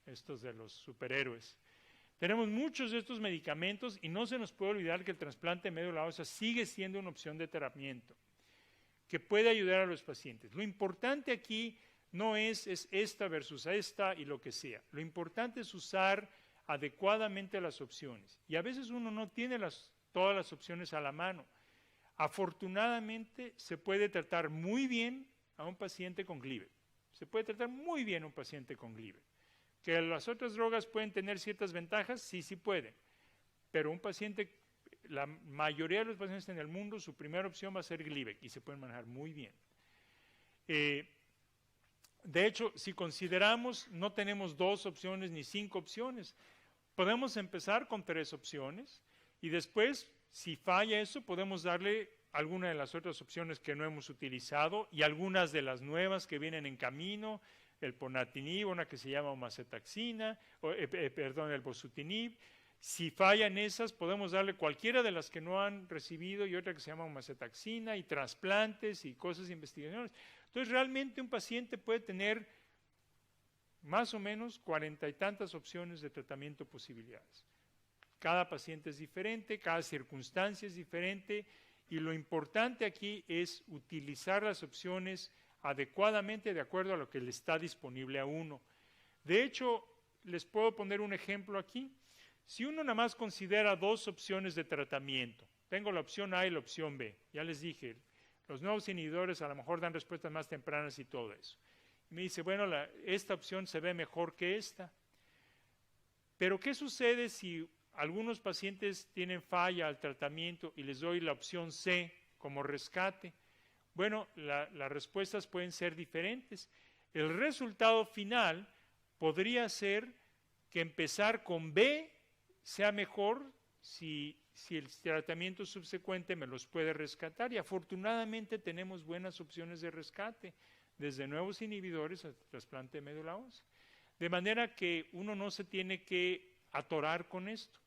estos de los superhéroes. Tenemos muchos de estos medicamentos y no se nos puede olvidar que el trasplante de médula ósea sigue siendo una opción de tratamiento que puede ayudar a los pacientes. Lo importante aquí no es esta versus esta y lo que sea. Lo importante es usar adecuadamente las opciones. Y a veces uno no tiene todas las opciones a la mano. Afortunadamente se puede tratar muy bien a un paciente con Glivec. Se puede tratar muy bien a un paciente con Glivec. ¿Que las otras drogas pueden tener ciertas ventajas? Sí, sí pueden. Pero un paciente, la mayoría de los pacientes en el mundo, su primera opción va a ser Glivec y se pueden manejar muy bien. De hecho, si consideramos, no tenemos 2 opciones ni 5 opciones. Podemos empezar con 3 opciones y después, si falla eso, podemos darle alguna de las otras opciones que no hemos utilizado y algunas de las nuevas que vienen en camino, el ponatinib, una que se llama omacetaxina, el bosutinib. Si fallan esas, podemos darle cualquiera de las que no han recibido y otra que se llama omacetaxina y trasplantes y cosas de investigaciones. Entonces, realmente un paciente puede tener más o menos 40 y tantas opciones de tratamiento posibilidades. Cada paciente es diferente, cada circunstancia es diferente y lo importante aquí es utilizar las opciones adecuadamente de acuerdo a lo que le está disponible a uno. De hecho, les puedo poner un ejemplo aquí. Si uno nada más considera 2 opciones de tratamiento, tengo la opción A y la opción B, ya les dije, los nuevos inhibidores a lo mejor dan respuestas más tempranas y todo eso. Y me dice, bueno, esta opción se ve mejor que esta. Pero ¿qué sucede si algunos pacientes tienen falla al tratamiento y les doy la opción C como rescate. Bueno, las respuestas pueden ser diferentes. El resultado final podría ser que empezar con B sea mejor si el tratamiento subsecuente me los puede rescatar, y afortunadamente tenemos buenas opciones de rescate, desde nuevos inhibidores hasta trasplante de médula ósea. De manera que uno no se tiene que atorar con esto.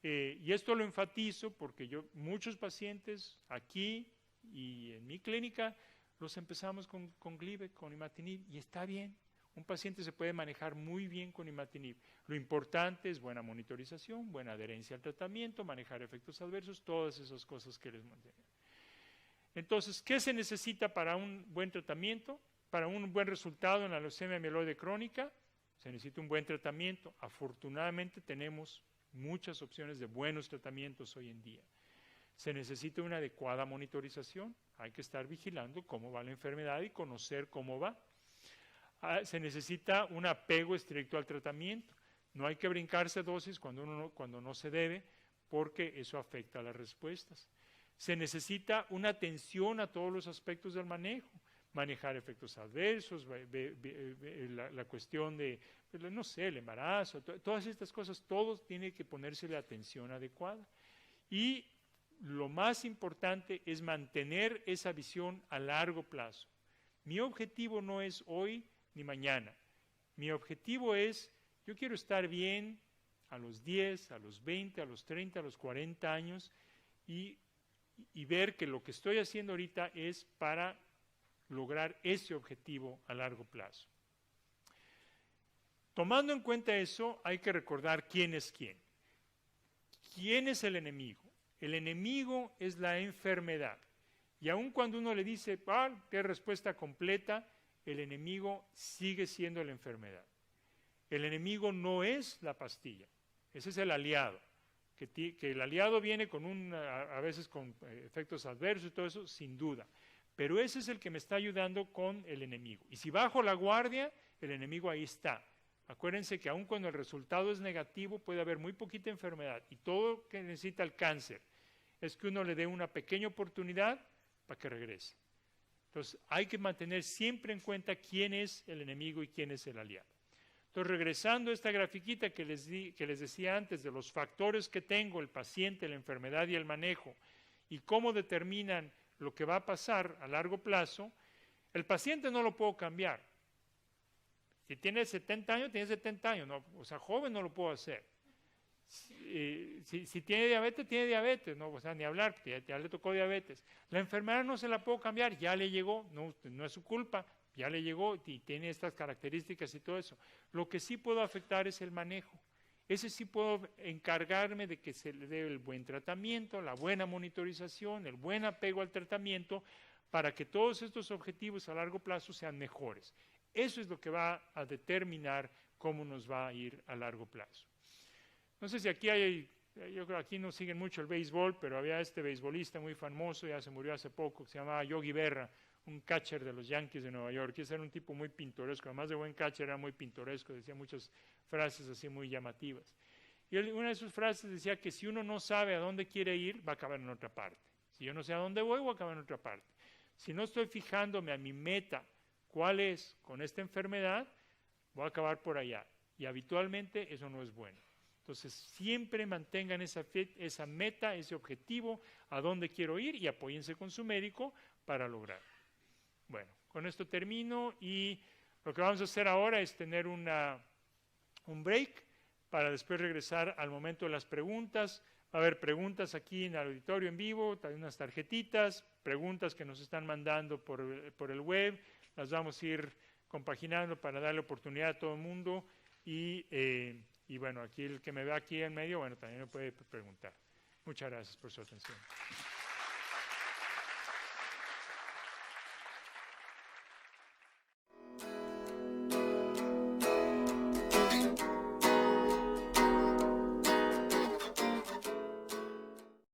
Y esto lo enfatizo porque muchos pacientes aquí y en mi clínica los empezamos con Gleevec, con imatinib, y está bien. Un paciente se puede manejar muy bien con imatinib. Lo importante es buena monitorización, buena adherencia al tratamiento, manejar efectos adversos, todas esas cosas que les mantienen. Entonces, ¿qué se necesita para un buen tratamiento? Para un buen resultado en la leucemia mieloide crónica, se necesita un buen tratamiento. Afortunadamente tenemos muchas opciones de buenos tratamientos hoy en día. Se necesita una adecuada monitorización, hay que estar vigilando cómo va la enfermedad y conocer cómo va. Se necesita un apego estricto al tratamiento, no hay que brincarse dosis cuando no se debe, porque eso afecta a las respuestas. Se necesita una atención a todos los aspectos del manejo, manejar efectos adversos, la cuestión de, no sé, el embarazo, todas estas cosas, todos tiene que ponerse la atención adecuada. Y lo más importante es mantener esa visión a largo plazo. Mi objetivo no es hoy ni mañana. Mi objetivo es, yo quiero estar bien a los 10, a los 20, a los 30, a los 40 años y ver que lo que estoy haciendo ahorita es para lograr ese objetivo a largo plazo. Tomando en cuenta eso, hay que recordar quién es quién. ¿Quién es el enemigo? El enemigo es la enfermedad. Y aun cuando uno le dice, qué respuesta completa, el enemigo sigue siendo la enfermedad. El enemigo no es la pastilla, ese es el aliado. Que el aliado viene con a veces con efectos adversos y todo eso, sin duda. Pero ese es el que me está ayudando con el enemigo. Y si bajo la guardia, el enemigo ahí está. Acuérdense que aun cuando el resultado es negativo, puede haber muy poquita enfermedad. Y todo lo que necesita el cáncer es que uno le dé una pequeña oportunidad para que regrese. Entonces, hay que mantener siempre en cuenta quién es el enemigo y quién es el aliado. Entonces, regresando a esta grafiquita que les decía antes de los factores que tengo, el paciente, la enfermedad y el manejo, y cómo determinan lo que va a pasar a largo plazo, el paciente no lo puedo cambiar. Si tiene 70 años, tiene 70 años, no, o sea, joven no lo puedo hacer. Si tiene diabetes, no, o sea, ni hablar, porque ya le tocó diabetes. La enfermedad no se la puedo cambiar, ya le llegó, no es su culpa, ya le llegó y tiene estas características y todo eso. Lo que sí puedo afectar es el manejo. Ese sí puedo encargarme de que se le dé el buen tratamiento, la buena monitorización, el buen apego al tratamiento, para que todos estos objetivos a largo plazo sean mejores. Eso es lo que va a determinar cómo nos va a ir a largo plazo. No sé si aquí yo creo que aquí no siguen mucho el béisbol, pero había este beisbolista muy famoso, ya se murió hace poco, que se llamaba Yogi Berra, un catcher de los Yankees de Nueva York. Ese era un tipo muy pintoresco, además de buen catcher era muy pintoresco, decía muchas frases así muy llamativas. Y una de sus frases decía que si uno no sabe a dónde quiere ir, va a acabar en otra parte. Si yo no sé a dónde voy a acabar en otra parte. Si no estoy fijándome a mi meta, cuál es con esta enfermedad, voy a acabar por allá. Y habitualmente eso no es bueno. Entonces, siempre mantengan esa meta, ese objetivo, a dónde quiero ir y apóyense con su médico para lograrlo. Bueno, con esto termino y lo que vamos a hacer ahora es tener un break para después regresar al momento de las preguntas. Va a haber preguntas aquí en el auditorio en vivo, hay unas tarjetitas, preguntas que nos están mandando por el web, las vamos a ir compaginando para darle oportunidad a todo el mundo y bueno, aquí el que me ve aquí en medio, bueno, también me puede preguntar. Muchas gracias por su atención.